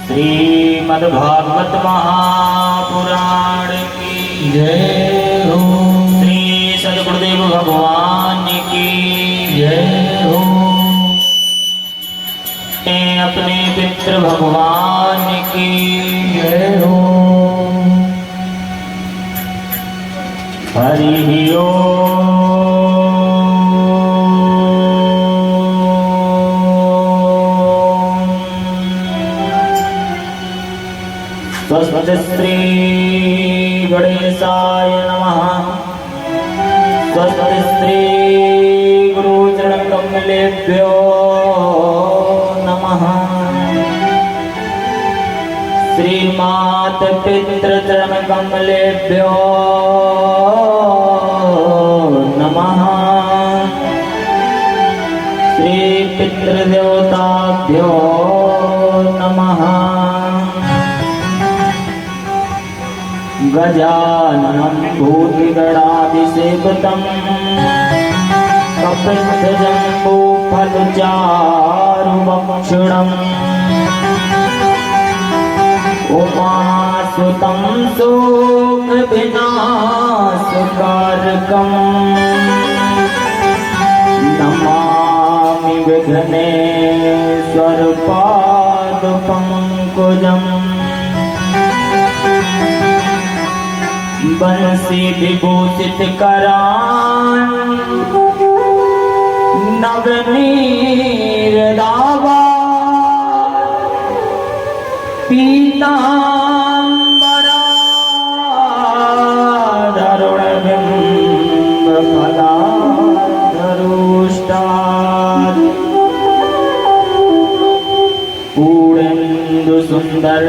श्रीमद्भागवत महापुराण की जय हो। श्री सद्गुरुदेव भगवान की जय हो। अपने पितृ भगवान की जय हो। हरि ओम। स्वस्ति श्री गणेशाय नमः। स्वस्ति श्री गुरुचरणकमलेभ्यो नमः। श्रीमात पितृचरणकमलेभ्यो नमः। श्री पितृदेवताभ्यो नमः। गजाननं भूतिगणाधिसेवितं कपित्थजम्बूफलचारुभक्षणम् उमासुतं शोकविनाशकारकम् नमामि विघ्नेश्वरपादपङ्कजम्। बंसी विभूषित करान नवनीर दावा पीतांबरा धरुण बिंब फला धरुष्टात् पूर्णेन्दु सुंदर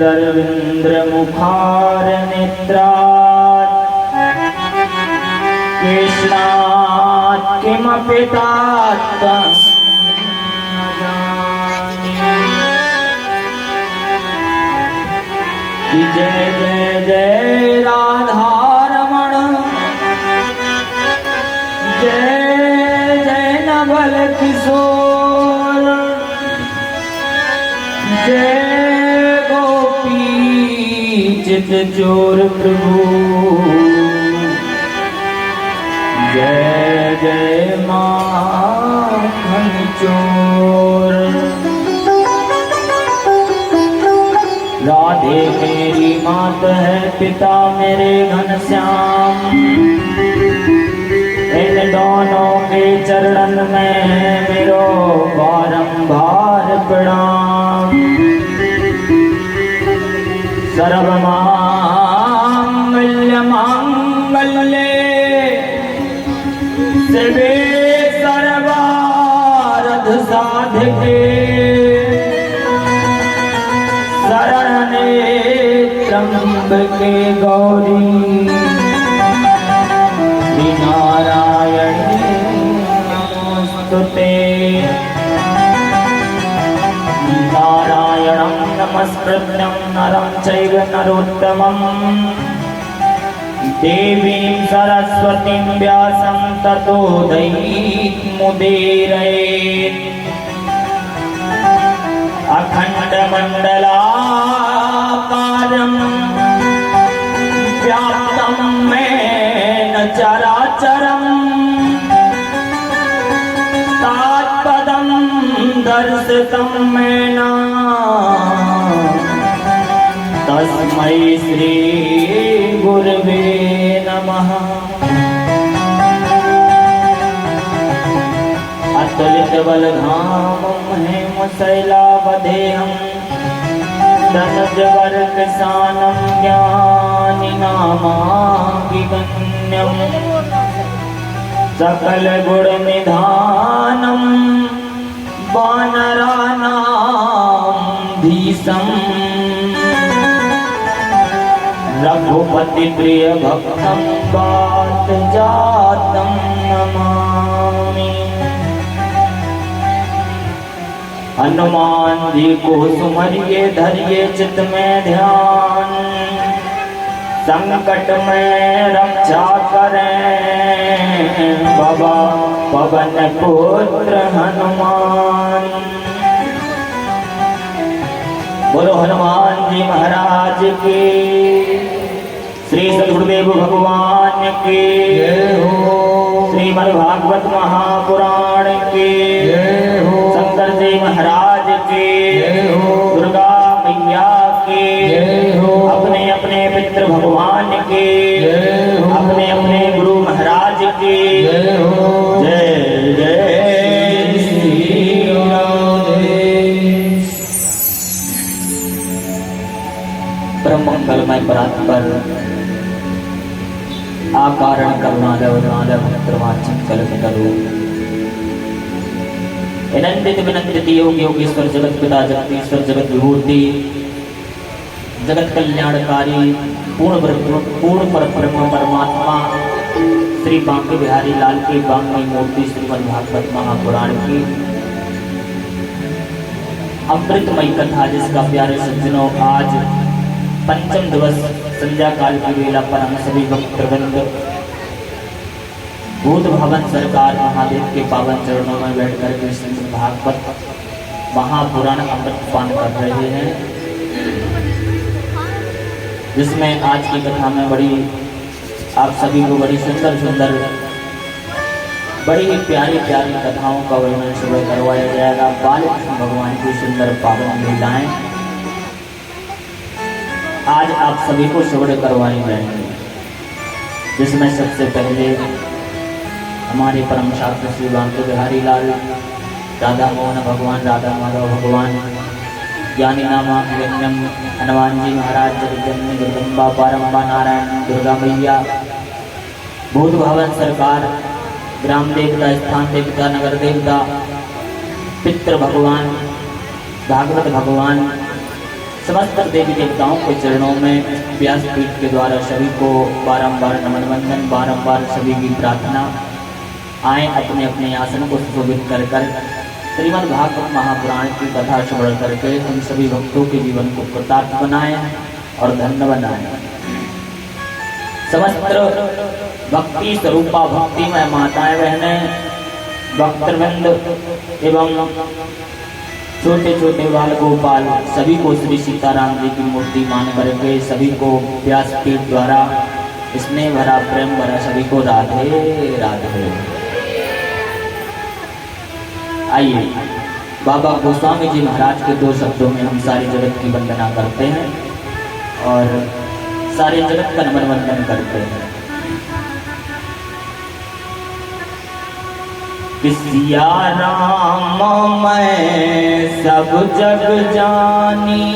दरविंद्र मुखार नेत्रात् कृष्णात् किमपि तात्त्वं न जाने। जय जय जय राधारमण जय जय नवल किशोर जय गोपी चित चोर प्रभु जय जय माखन चोर। राधे मेरी मात है पिता मेरे घनश्याम। इन दोनों के चरणन में मेरो बारंबार प्रणाम। सर्वमांगल्य मांगल्ये शिवे सर्वार्थ साधके शरण्ये त्र्यंबके गौरी नारायणी नमोस्तुते। नारायणं नमस्कृत्यं नरं चैव नरोत्तमं देवीं सरस्वतीं व्यासं ततो जयमुदीरयेत्। अखण्डमण्डलाकारं व्याप्तं येन चराचरं तत्पदं दर्शितं येन तस्मै श्री गुरवे नमः। अतुलित बलधामं हेमशैलावदेहं धनुजवर्कशानं ज्ञानिनामाभिगम्यं सकलगुणनिधानं वानराणां धीशम् रघुपति प्रिय भक्तं पार्थजातं नमामि। हनुमान जी को सुमरिए धरिए चित में ध्यान। संकट में रक्षा करें बाबा पवन पुत्र हनुमान। बोलो हनुमान जी महाराज के, श्री सद्गुरुदेव भगवान के, जय हो। श्रीमद् भागवत महापुराण के, जय हो। शंकर जी महाराज के, जय हो। दुर्गा मैया के, जय हो। अपने अपने पितृ भगवान के, जय हो। अपने अपने गुरु महाराज के, जय हो। जय जय श्री राधे। परम मंगलमय परात्पर आकारण करुणालय भक्तवाचन कलकलु अनंदित विनंदित योग योगेश्वर जगत पिता जगदीश्वर जगत विभूति जगत कल्याणकारी पूर्ण परब्रह्म परमात्मा श्री बांके बिहारी लाल की बांके मूर्ति श्रीमद् भागवत महापुराण की अमृतमयी कथा, जिसका प्यारे सज्जनों आज पंचम दिवस संध्या काल की वेला पर हम सभी भक्तवृंद भूत भवन सरकार महादेव के पावन चरणों में बैठकर के श्रीमद् भागवत महापुराण अमृत पान कर रहे हैं, जिसमें आज की कथा में बड़ी आप सभी को बड़ी सुंदर सुंदर बड़ी ही प्यारी प्यारी कथाओं का वर्णन सुबह करवाया जाएगा। बालकृष्ण भगवान की सुंदर पावन लीलाएं आज आप सभी को श्रवण करवाई जाएंगे, जिसमें सबसे पहले हमारे परम शास्त्र श्री बांके बिहारी लाल राधा मोहन भगवान राधा माधव भगवान ज्ञानी नामा व्यंजन हनुमान जी महाराज जगजननी जगदम्बा पारंबा नारायण दुर्गा मैया भूत भवन सरकार ग्राम देवता स्थान देवता नगर देवता पितृ भगवान भागवत भगवान समस्त देवी देवताओं के चरणों में व्यासपीठ के द्वारा सभी को बारंबार नमन वंदन, बारंबार सभी की प्रार्थना। आए अपने अपने आसन को सुशोभित कर कर श्रीमद् भागवत महापुराण की कथा श्रवण करके हम सभी भक्तों के जीवन को कृतार्थ बनाएं और धन्य बनाएं। समस्त भक्ति स्वरूपा भक्ति में माताएं बहनें भक्तवृंद एवं छोटे छोटे बाल गोपाल सभी को श्री सीताराम जी की मूर्ति मान करके सभी को व्यासपीठ द्वारा स्नेह भरा प्रेम भरा सभी को राधे राधे। आइए बाबा गोस्वामी जी महाराज के दो शब्दों में हम सारे जगत की वंदना करते हैं और सारे जगत का नमन वंदन करते हैं। सिया राम मैं सब जग जानी,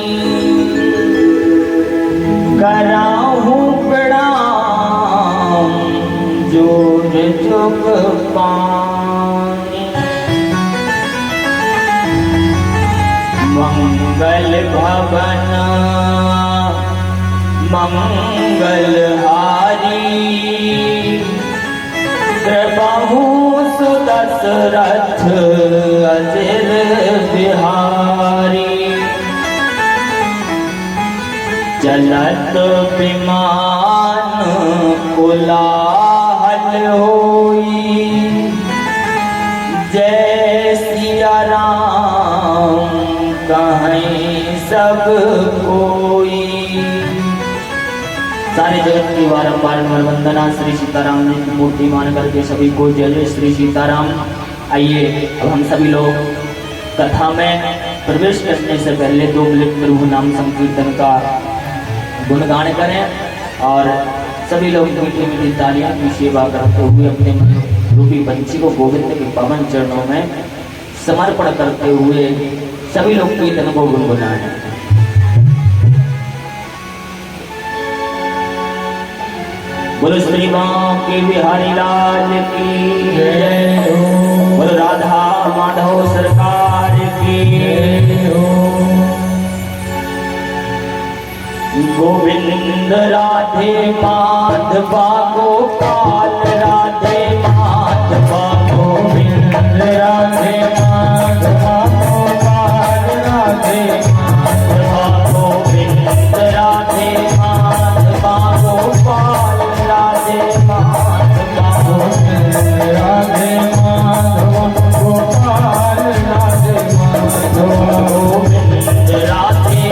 कराहूं प्रणाम जोर जुग पानी। मंगल भवन मंगलहारी, कृपाहु सुदशरथ अजिर बिहारी। चलत विमान कोलाहल होई, जय सिया राम कहीं सब कोई। सारे जगत की बारंबार वंदना श्री सीताराम जी की मूर्ति मान करके सभी को जय जय श्री सीताराम। आइए अब हम सभी लोग कथा में प्रवेश करने से पहले 2 मिनट प्रभु नाम संकीर्तन का गुणगान करें और सभी लोग मीठी मीठी तालियां की सेवा करते हुए अपने रूपी पंछी को गोविंद के पवन चरणों में समर्पण करते हुए सभी लोग कीर्तन को गुनगुनाएं। बोलो श्री बांके बिहारी लाल की जय हो। बोलो राधा माधव सरकार की जय हो। गोविंद राधे माधवा गोपाल राधे माधवा गोविंद राधे माधवा गोपाल राधे माधवा गोविंद राधे माधवा गोपाल राधे माधवा गोविंद राधे माधवा गोपाल राधे माधवा गोविंद राधे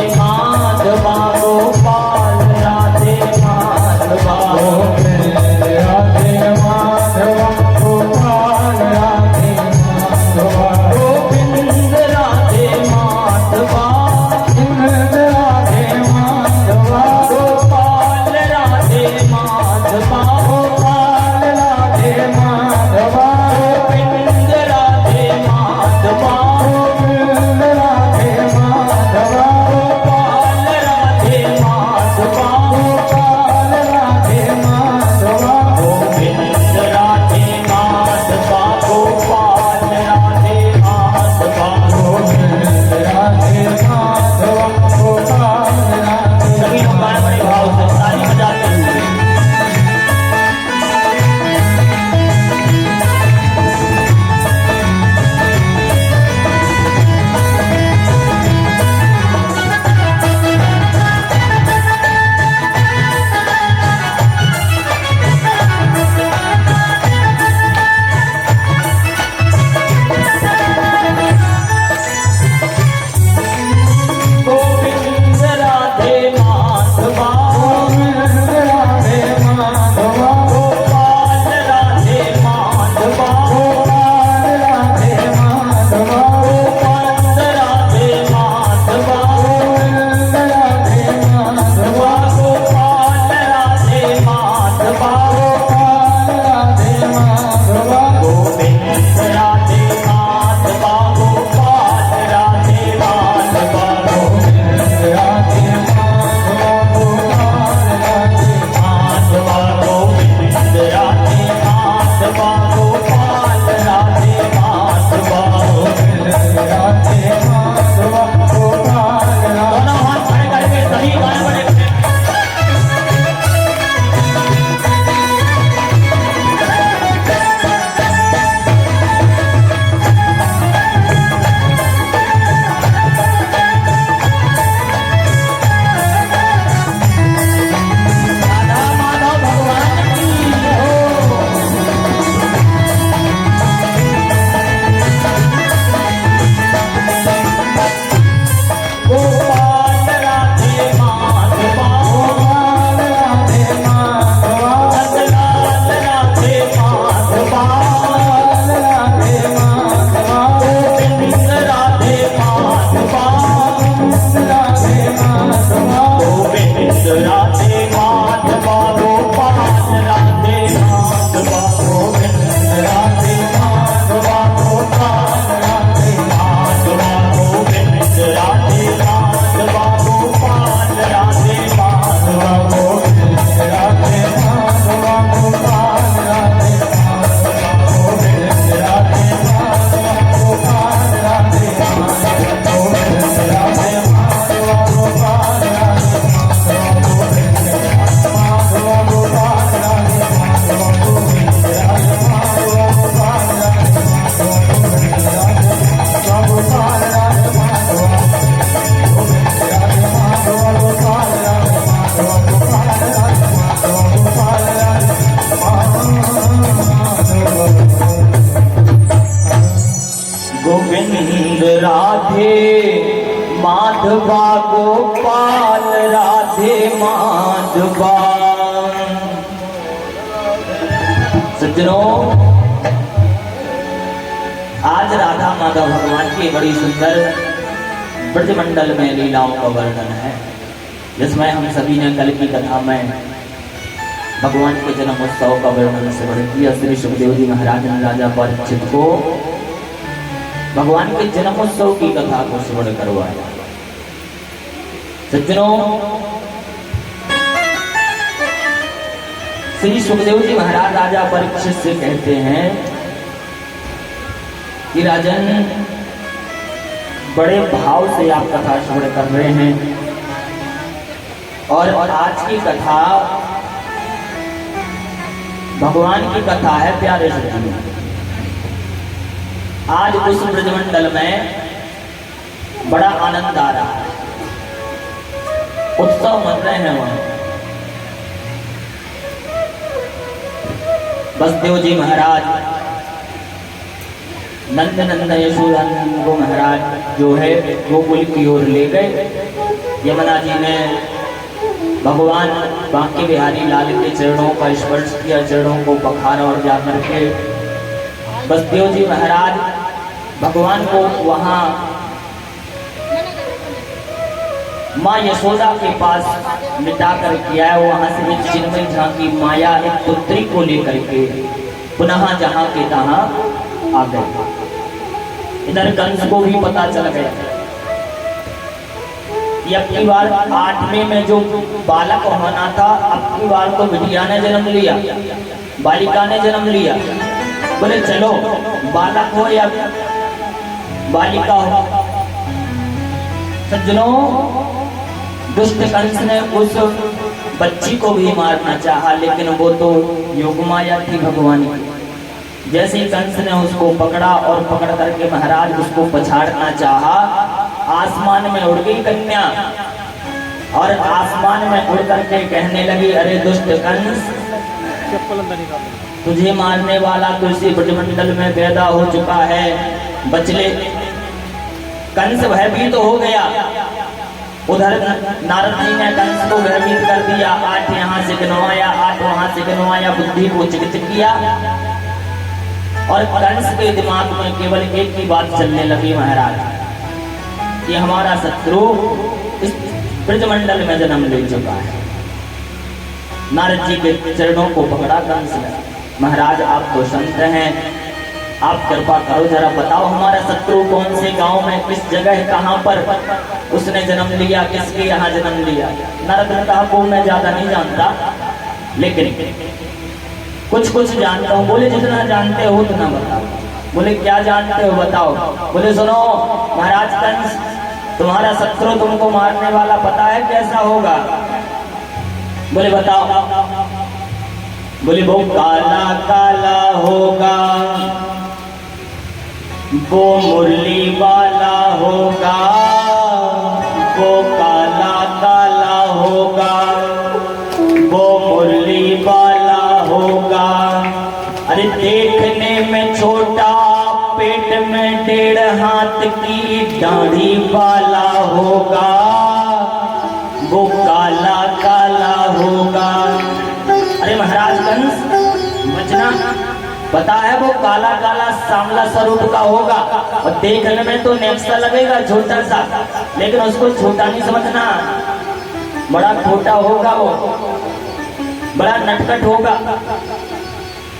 माधवा गोपाल राधे माधवा। सज्जनों, आज राधा माधव भगवान की बड़ी सुंदर ब्रजमंडल में लीलाओं का वर्णन है, जिसमें हम सभी ने कल की कथा में भगवान के जन्म उत्सव का वर्णन श्रवण किया। श्री सुखदेव जी महाराज ने राजा परीक्षित को भगवान के जन्मोत्सव की कथा को श्रवण करवाया। सज्जनों, श्री सुखदेव जी महाराज राजा परीक्षित से कहते हैं कि राजन, बड़े भाव से आप कथा श्रवण कर रहे हैं और आज की कथा भगवान की कथा है। प्यारे सज्जनों, आज उस ब्रजमंडल में बड़ा आनंद आ रहा है, उत्सव मन रहे हैं वहां। बसदेव जी महाराज नंद नंदन यशोदानंद को महाराज जो है गोकुल की ओर ले गए। यमुना जी ने भगवान बांके बिहारी लाल के चरणों का स्पर्श किया, चरणों को पखारा और जाकर के बसदेव जी महाराज भगवान को वहां माँ यशोदा के पास मिटा कर किया है। वहां से एक चिन्मय झांकी माया एक पुत्री को लेकर के पुनः जहां के तहां आ गए। इधर कंस को भी पता चल गया कि अब की बार 8वें में जो बालक होना था, अब की बार तो बिटिया ने जन्म लिया, बालिका ने जन्म लिया। बोले चलो बालक हो या बालिका हो। सज्जनों, दुष्ट कंस ने उस बच्ची को भी मारना चाहा, लेकिन वो तो योगमाया थी भगवान की। जैसे ही कंस ने उसको पकड़ा और पकड़ करके महाराज उसको पछाड़ना चाहा, आसमान में उड़ गई कन्या और आसमान में उड़ करके कहने लगी, अरे दुष्ट कंस, तुझे मारने वाला तो इसी ब्रजमंडल में पैदा हो चुका है, बच ले। कंस भयभीत हो गया। उधर नारद जी ने कंस को भयभीत कर दिया, 8 यहाँ से गिनवाया, 8 वहां से गिनवाया, बुद्धि को चिकित्सित किया और कंस के दिमाग में केवल एक ही बात चलने लगी, महाराज, कि हमारा शत्रु इस ब्रजमंडल में जन्म ले चुका है। नारद जी के चरणों को पकड़ा कंस ने, महाराज आप तो संत हैं, आप कृपा करो, जरा बताओ हमारा शत्रु कौन से गांव में, किस जगह, कहां पर उसने जन्म लिया, किसके यहाँ जन्म लिया। नारद ने कहा वो मैं ज्यादा नहीं जानता, लेकिन कुछ कुछ जानता हूँ। बोले जितना जानते हो उतना बताओ। बोले क्या जानते हो बताओ। बोले सुनो महाराज कंस, तुम्हारा शत्रु तुमको मारने वाला पता है कैसा होगा। बोले बताओ। बोले वो काला काला होगा, वो मुरली वाला होगा, वो काला काला होगा, वो मुरली वाला होगा। अरे देखने में छोटा, पेट में 1.5 हाथ की दाढ़ी वाला होगा, वो काला काला होगा। अरे महाराज कंस, बचना, पता है वो काला काला सांवला स्वरूप का होगा और देखने में तो नेक्सा लगेगा छोटा सा, लेकिन उसको छोटा नहीं समझना, बड़ा छोटा होगा, वो बड़ा नटखट होगा।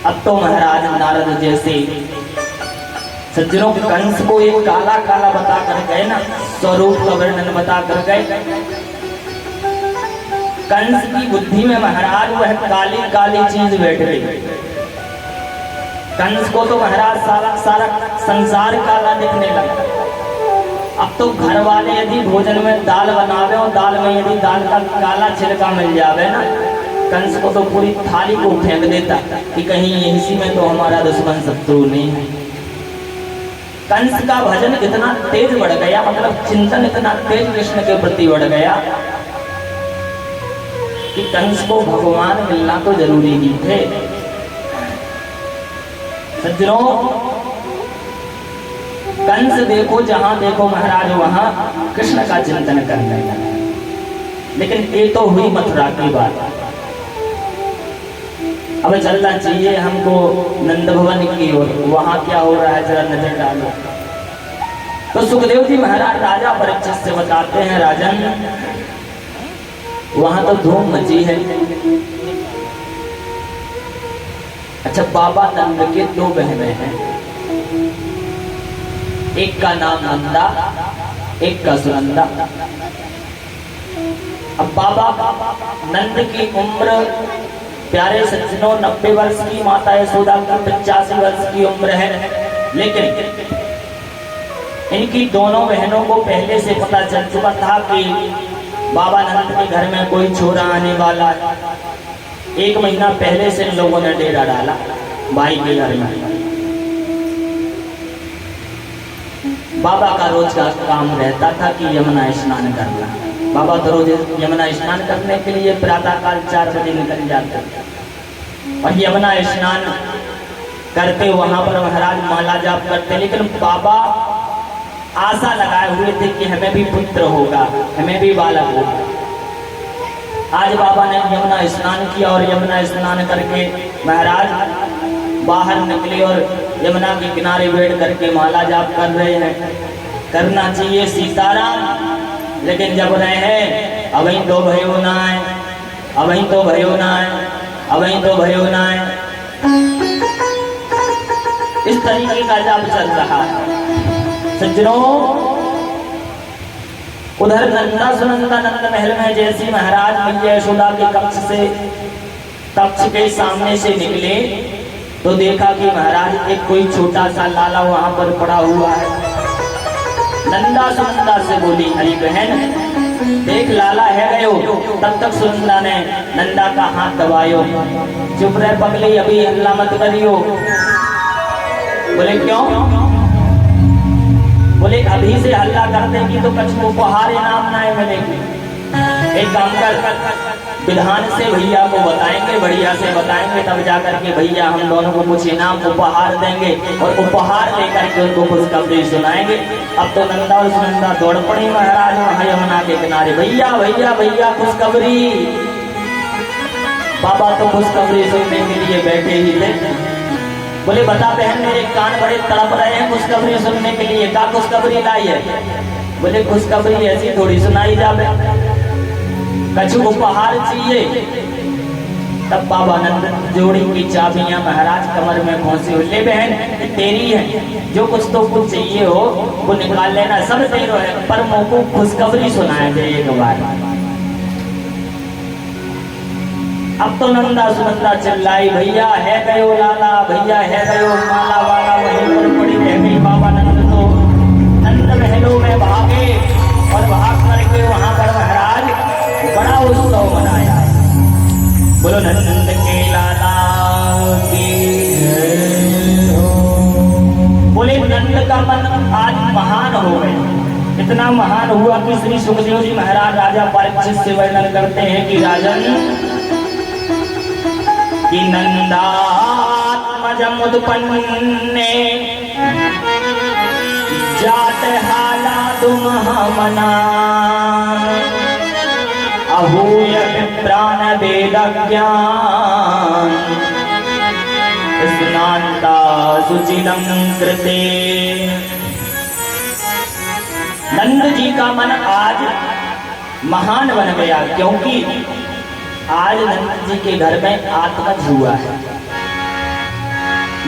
अब तो महाराज नारद जैसे सज्जनों कंस को एक काला काला बता कर गए ना, स्वरूप का वर्णन बता कर गए। कंस की बुद्धि में महाराज वह काली काली चीज बैठ गई। कंस को तो महाराज सारा सारा संसार काला दिखने लगा। अब तो घर वाले यदि भोजन में दाल बनावे और दाल में यदि दाल का काला छिलका मिल जावे ना, कंस को तो पूरी थाली को फेंक देता कि कहीं इसी में तो हमारा दुश्मन शत्रु नहीं है। कंस का भजन इतना तेज बढ़ गया, मतलब चिंतन इतना तेज कृष्ण के प्रति बढ़ गया कि कंस को भगवान मिलना तो जरूरी ही थे। सज्जनों, कंस देखो जहां देखो महाराज वहां कृष्ण का चिंतन करने लगा। लेकिन ये तो हुई मथुरा की बात। अब चलना चाहिए हमको नंद भवन की ओर, वहां क्या हो रहा है जरा नजर डालो। तो सुखदेव जी महाराज राजा परीक्षित से बताते हैं, राजन वहां तो धूम मची है। अच्छा, बाबा नंद के दो बहनें हैं, एक का नाम नंदा, एक का सुनंदा। अब बाबा नंद की उम्र प्यारे सज्जनों 90 वर्ष की, माता यशोदा की 85 वर्ष की उम्र है। लेकिन इनकी दोनों बहनों को पहले से पता चल चुका था कि बाबा नंद के घर में कोई छोरा आने वाला है। 1 महीना पहले से इन लोगों ने डेरा डाला भाई के घर में। बाबा का रोज का काम रहता था कि यमुना स्नान करना। बाबा तो रोज यमुना स्नान करने के लिए प्रातः काल 4 बजे निकल जाते और यमुना स्नान करते वहां पर महाराज माला जाप करते। लेकिन बाबा आशा लगाए हुए थे कि हमें भी पुत्र होगा, हमें भी बालक होगा। आज बाबा ने यमुना स्नान किया और यमुना स्नान करके महाराज बाहर निकले और यमुना के किनारे बैठ करके माला जाप कर रहे हैं। करना चाहिए सीताराम, लेकिन जब रहे हैं अभी तो भयो ना है, अभी तो भयो ना है, अभी तो भयो ना है। इस तरीके का जाप चल रहा है सज्जनों। उधर नंदा सुनंदा नंद महल में जैसी महाराज मैया यशोदा के कक्ष के सामने से निकले तो देखा कि महाराज एक कोई छोटा सा लाला वहां पर पड़ा हुआ है। नंदा सुनंदा से बोली, अरे बहन देख लाला है गयो। तब तक सुनंदा ने नंदा का हाथ दबायो, चुप रह पगली, अभी हल्ला मत करियो। बोले क्यों? बोले अभी से हल्ला कर देगी तो कुछ उपहार इनाम ना मिलेगी। एक काम कर, विधान से भैया को बताएंगे, बढ़िया से बताएंगे, तब जाकर के भैया हम दोनों को कुछ इनाम उपहार देंगे और उपहार लेकर के उनको खुशखबरी सुनाएंगे। अब तो नंदा और सुनंदा दौड़ पड़ी महाराज वहां यमुना के किनारे, भैया भैया भैया खुशखबरी। बाबा तो खुशखबरी सुनने के लिए बैठे ही थे। बोले बता बहन, मेरे कान बड़े तड़प रहे हैं खुशखबरी सुनने के लिए, क्या खुशखबरी लाई है? बोले खुशखबरी ऐसी थोड़ी सुनाई जावे, कछु उपहार चाहिए। तब बाबा नंद जोड़ी की चाबियां महाराज कमर में खोसे हुए, ले बहन तेरी है, जो कुछ तो कुछ चाहिए हो वो निकाल लेना, सब तेरो है, पर मोको खुशखबरी सुनाया जाए एक बार। अब तो नंदा सुनंदा चिल्लाई, भैया है गयो लाला, भैया है गयो माला वाला, वहीं पर पड़ी रह गई। बाबा नंद तो नंद महलों में भागे और भाग करके वहां पर महाराज बड़ा उत्सव मनाया। बोलो नंद के लाला की जय हो। बोले नंद का मन आज महान हो गया, इतना महान हुआ कि श्री सुखदेव जी महाराज राजा परीक्षित से वर्णन करते हैं कि राजन कि नंदात्मजम् उत्पन्ने जात हालादु महामना अहूय विप्रान वेद ज्ञान स्नान्ता सुचिरं कृते। नंद जी का मन आज महान बन गया, क्योंकि आज नंद जी के घर में आत्मज हुआ है।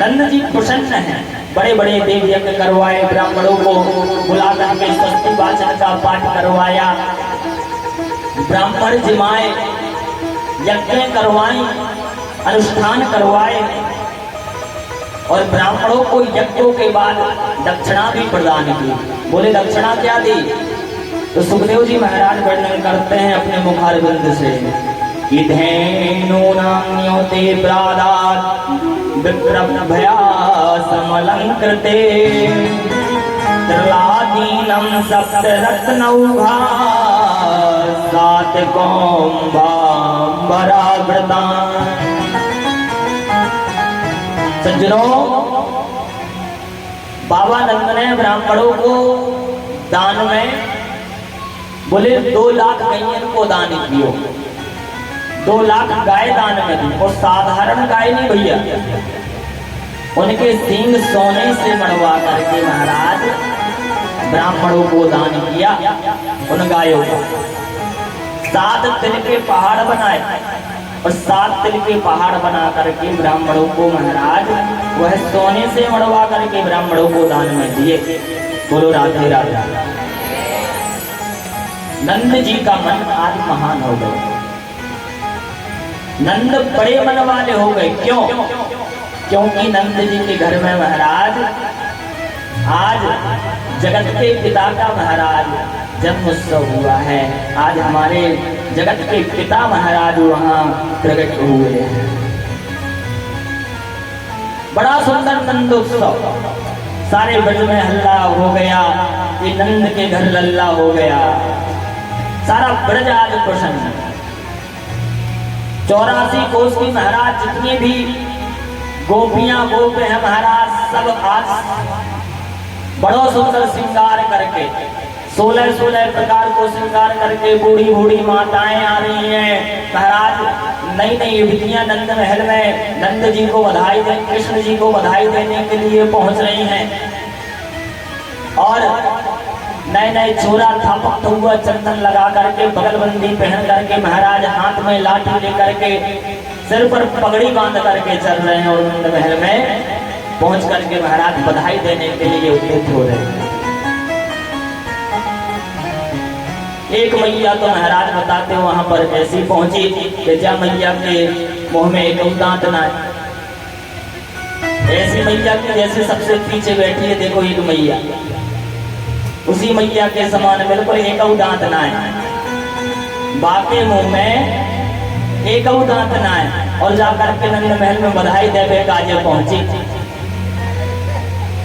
नंद जी प्रसन्न हैं, बड़े बड़े देव यज्ञ करवाए, ब्राह्मणों को बुलाकर के स्वस्ति वाचन का पाठ करवाया, ब्राह्मण जिमाए, यज्ञ करवाए, अनुष्ठान करवाए और ब्राह्मणों को यज्ञों के बाद दक्षिणा भी प्रदान की। बोले दक्षिणा क्या दी? तो सुखदेव जी महाराज वर्णन करते हैं अपने मुखारविंद से कि धेनूनां ते प्रादात् विप्रभया समलंकृते त्रिलादीनं सप्तरत्नौघा सात कौम्भाम्बरावृता। सज्जनों, बाबा नंद ने ब्राह्मणों को दान में बोले 2 लाख गैयन को दान दियो, 2 लाख गाय दान में दी। और साधारण गाय नहीं भैया, उनके सींग सोने से मड़वा करके महाराज ब्राह्मणों को दान किया। उन गायों को 7 तिल के पहाड़ बनाए और 7 तिल के पहाड़ बना करके ब्राह्मणों को महाराज वह सोने से मड़वा करके ब्राह्मणों को दान में दिए। बोलो राधे राधे। नंद जी का मन आज महान हो गया, नंद बड़े मन वाले हो गए। क्यों? क्योंकि नंद जी के घर में महाराज आज जगत के पिता का महाराज जन्म उत्सव हुआ है। आज हमारे जगत के पिता महाराज वहां प्रकट हुए हैं। बड़ा सुंदर नंद उत्सव, सारे ब्रज में हल्ला हो गया कि नंद के घर लल्ला हो गया। सारा ब्रज आज प्रसन्न। 84 कोस की महाराज जितने भी गोपियां गोप हैं महाराज, सब आज बड़ा सुंदर श्रृंगार करके 16 प्रकार को श्रृंगार करके बूढ़ी बूढ़ी माताएं आ रही हैं महाराज। नई नई युवतियां नंद महल में नंद जी को बधाई दे, कृष्ण जी को बधाई देने के लिए पहुंच रही हैं। और नए नए छोरा थापकता हुआ चंदन लगा करके बगलबंदी पहन करके महाराज हाथ में लाठी लेकर के सिर पर पगड़ी बांध करके चल रहे हैं और नंद महल में पहुंच करके महाराज बधाई देने के लिए उद्यत हो रहे हैं। एक मैया तो महाराज बताते वहां पर ऐसी पहुंची कि जा मैया के मुंह में एक दांत ना है। ऐसी मैया की जैसे सबसे पीछे बैठी है, देखो एक मैया, उसी मैया के समान बिल्कुल एक दांत ना है, बाके मुंह में एक दांत ना है। और जाकर के नंद महल में बधाई देवे काजे पहुंची।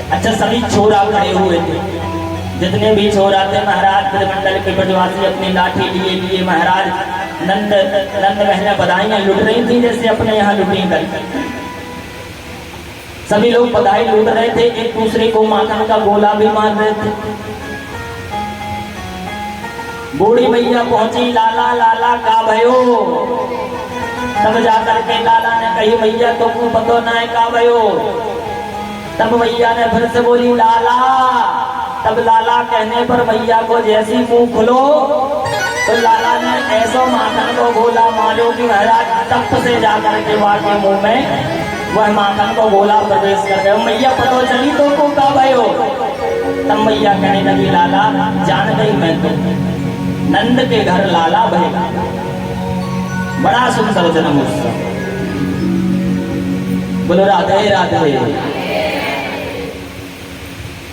अच्छा, सभी छोरा खड़े हुए थे, जितने भी छोरा थे महाराज ब्रजमंडल के ब्रजवासी अपनी लाठी लिए महाराज नंद महल में बधाइयां लुट रही थी जैसे अपने यहाँ लुटी कर। सभी लोग बधाई लूट रहे थे, एक दूसरे को माखन का गोला भी मार रहे थे। बूढ़ी मैया पहुंची, लाला लाला का भयो। तब जाकर के लाला ने कही मैया तो को पतो ना है का भयो। तब मैया ने फिर से बोली लाला। तब लाला कहने पर मैया को जैसी मुंह खुलो तो लाला ने ऐसो माखन को गोला मारो कि महाराज तख्त से जाकर के वाके मुंह में वह माखन को गोला प्रवेश कर गए। मैया पतो चली तो को का भयो। तब मैया कहने लगी लाला जान गई मैं तो नंद के घर लाला भयेगा। बड़ा सुंदर जन्म उत्सव। बोलो राधे राधे।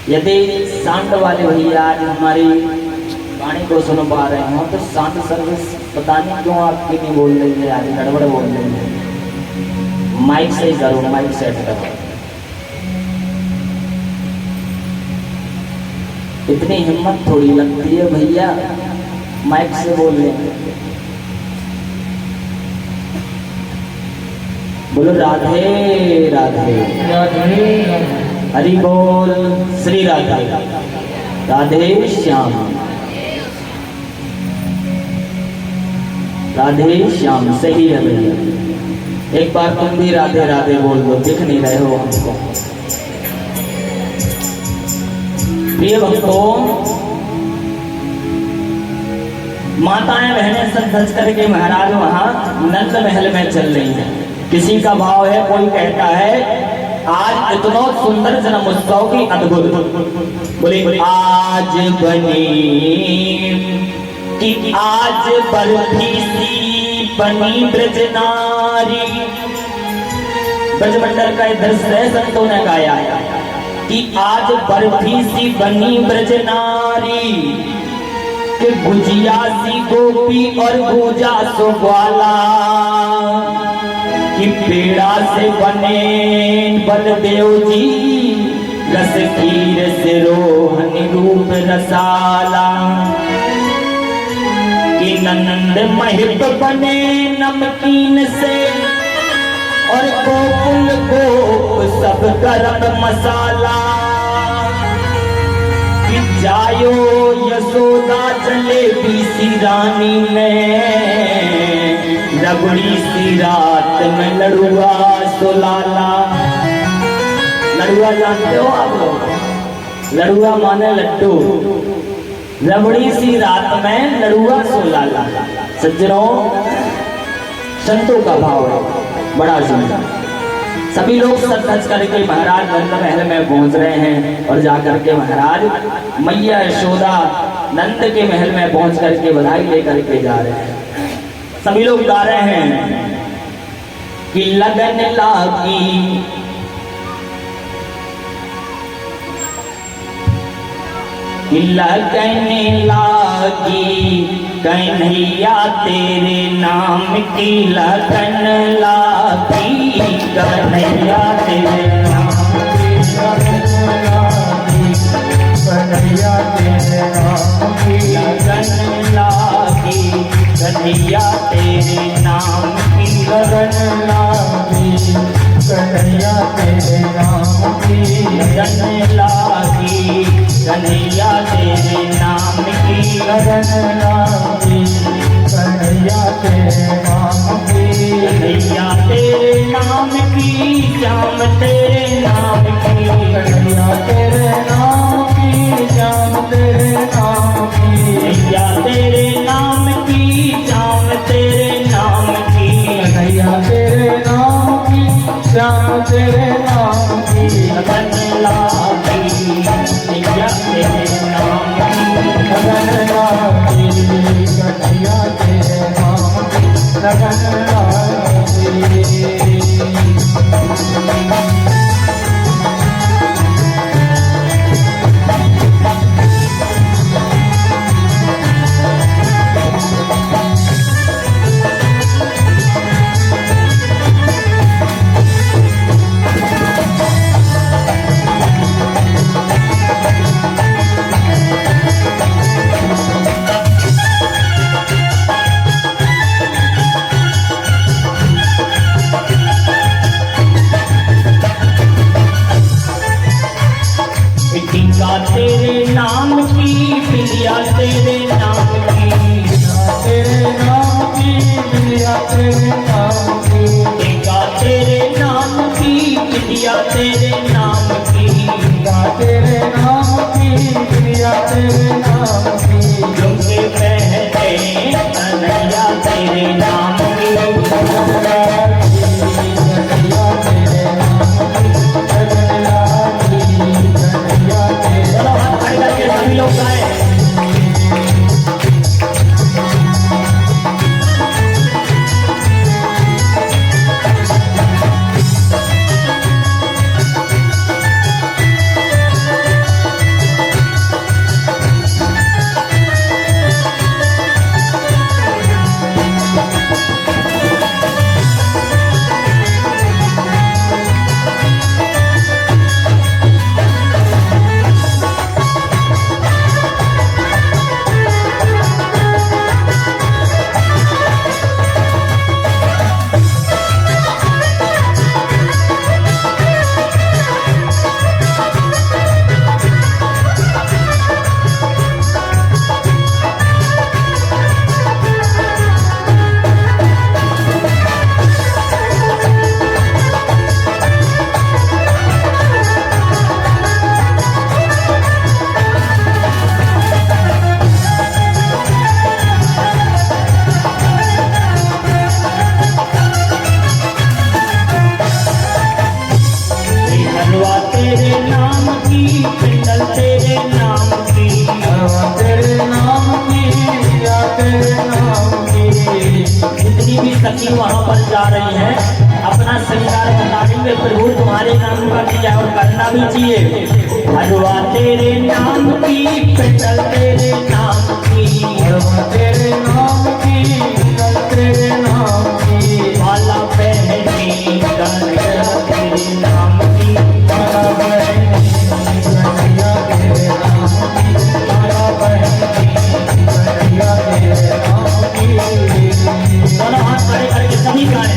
यदि शांत वाले भैया आज हमारी वाणी को सुन पा रहे हो तो शांत सर्विस पता नहीं क्यों आपकी नहीं बोल रही है, आज गड़बड़ बोल रही है। माइक से करो, माइक सेट करो। इतनी हिम्मत थोड़ी लगती है भैया माइक से बोल रहे हैं। बोलो राधे राधे। हरि बोल। श्री राधे राधे श्याम राधे श्याम। सही है भैया, एक बार तुम भी राधे राधे बोल दो, दिख नहीं रहे हो हमको। प्रिय भक्तों, माताएं बहनें सब सज करके महाराज वहां नंद महल में चल रही हैं। किसी का भाव है, कोई कहता है आज इतना सुंदर जन्म उत्सव की अद्भुत। बोले आज बनी कि आज बरफी सी बनी ब्रज नारी। ब्रजमंडल का दृश्य है, संतों ने गाया कि आज बरफी सी बनी ब्रज नारी कि गुजिया सी गोपी और गुजा सो ग्वाला कि पेड़ा से बने बलदेव जी रस खीर से रोहन रूप रसाला कि नंद महिप बने नमकीन से और गोकुल गोप सब गरम मसाला आयो यशोदा चले सी रानी में, रबड़ी सी रात में लड़ुआ सुलाला। लड़ुआ जानते हो आप लोग? लड़ुआ माने लड्डू। रबड़ी सी रात में लड़ुआ सुलाला। सज्जनों, संतों का भाव है बड़ा सुंदर। सभी लोग सज धज करके महाराज नंद महल में पहुंच रहे हैं और जाकर के महाराज मैया यशोदा नंद के महल में पहुंच करके बधाई लेकर के जा रहे हैं। सभी लोग गा रहे हैं कि लगन लागी, कि लगन लागी कन्हैया तेरे नाम की, लगन लागी कन्हैया तेरे नाम की, कन्हैया तेरे नाम की, लगन लागी कन्हैया तेरे नाम की, लगन लागी कन्हैया तेरे नाम की, लगन लागी कन्हैया तेरे नाम की, लगन लागी कन्हैया तेरे नाम की, कन्हैया तेरे नाम की, श्याम तेरे नाम की, कन्हैया तेरे नाम की, श्याम तेरे नाम की, कन्हैया तेरे नाम की, श्याम तेरे नाम की, कन्हैया तेरे नाम की, श्याम तेरे नाम की, लगन लागी कन्हैया तेरे नाम की, लगन लागी कन्हैया तेरे नाम की, लगन लागी। तेरे नाम की बिलिया तेरे नाम की, तेरे नाम की बिलिया तेरे नाम की, टीका तेरे नाम की बिलिया तेरे नाम की, तेरे नाम की बिलिया तेरे नाम की, झुमके पहने कन्हैया तेरे नाम की, कन्हैया तेरे नाम की, कन्हैया सभी लोग गाए। सखी वहाँ पर जा रही है, अपना श्रृंगार बताएंगे प्रभु तुम्हारे नाम का किया और करना भी चाहिए। हलवा तेरे नाम की, पेटल तेरे नाम की, हलवा तेरे नाम की, पेटल तेरे नाम की, माला पहनी कन्हैया तेरे नाम की, माला पहनी कन्हैया तेरे नाम की, माला पहनी कन्हैया तेरे नाम की। दोनों हाथ खड़े करके सभी गाएं।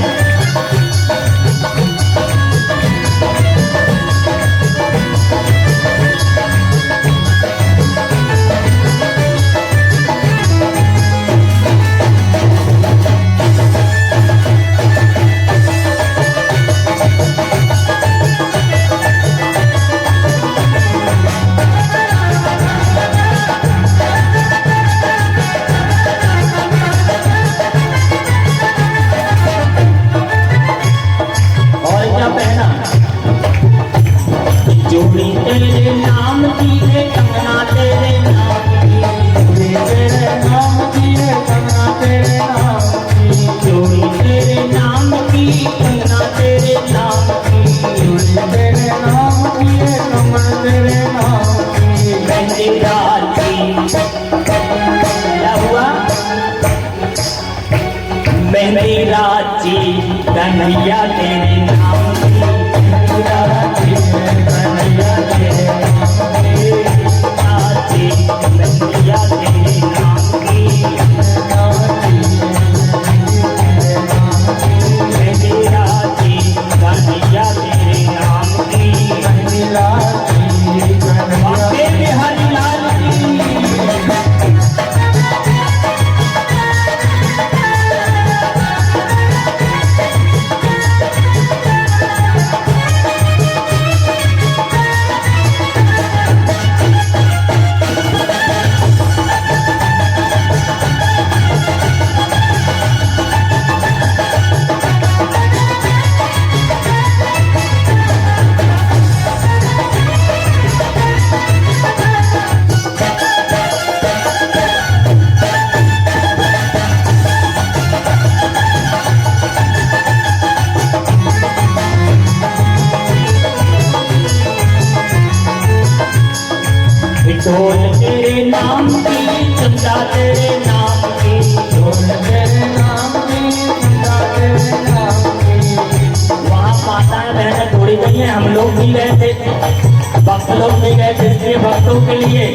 मेहंदी राची कन्हैया तेरे नाम की, मेहंदी राची कन्हैया तेरे नाम की, राची कन्हैया तेरे नाम की, मेहंदी राची कन्हैया तेरे नाम की, मेहंदी राची कन्हैया बिहारी लाल की। ढोल तेरे नाम की, चमचा तेरे नाम की, ढोल तेरे नाम की, चमचा तेरे नाम की। वहाँ माताएं बहनें थोड़ी गई हैं, हम लोग भी गए थे, भक्त लोग भी गए थे, इसलिए भक्तों के लिए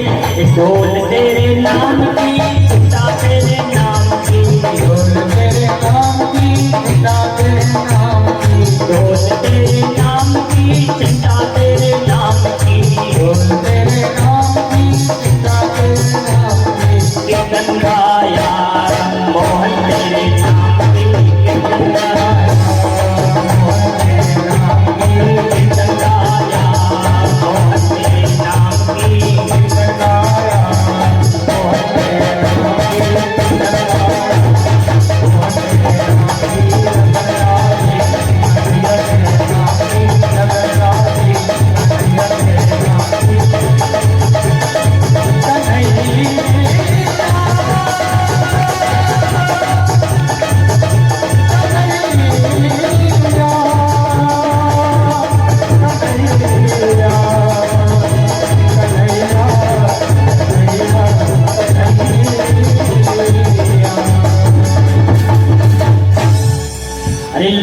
ढोल तेरे नाम की, चमचा तेरे नाम की, ढोल तेरे नाम की, चमचा तेरे नाम की, ढोल तेरे नाम की, चमचा तेरे नाम की, ढोल तेरे नाम की, गंगाया मोहन तेरे नाम की, गंगाया मोहन तेरे नाम की, गंगाया मोहन तेरे नाम की, गंगाया मोहन तेरे नाम की, गंगाया मोहन तेरे नाम की,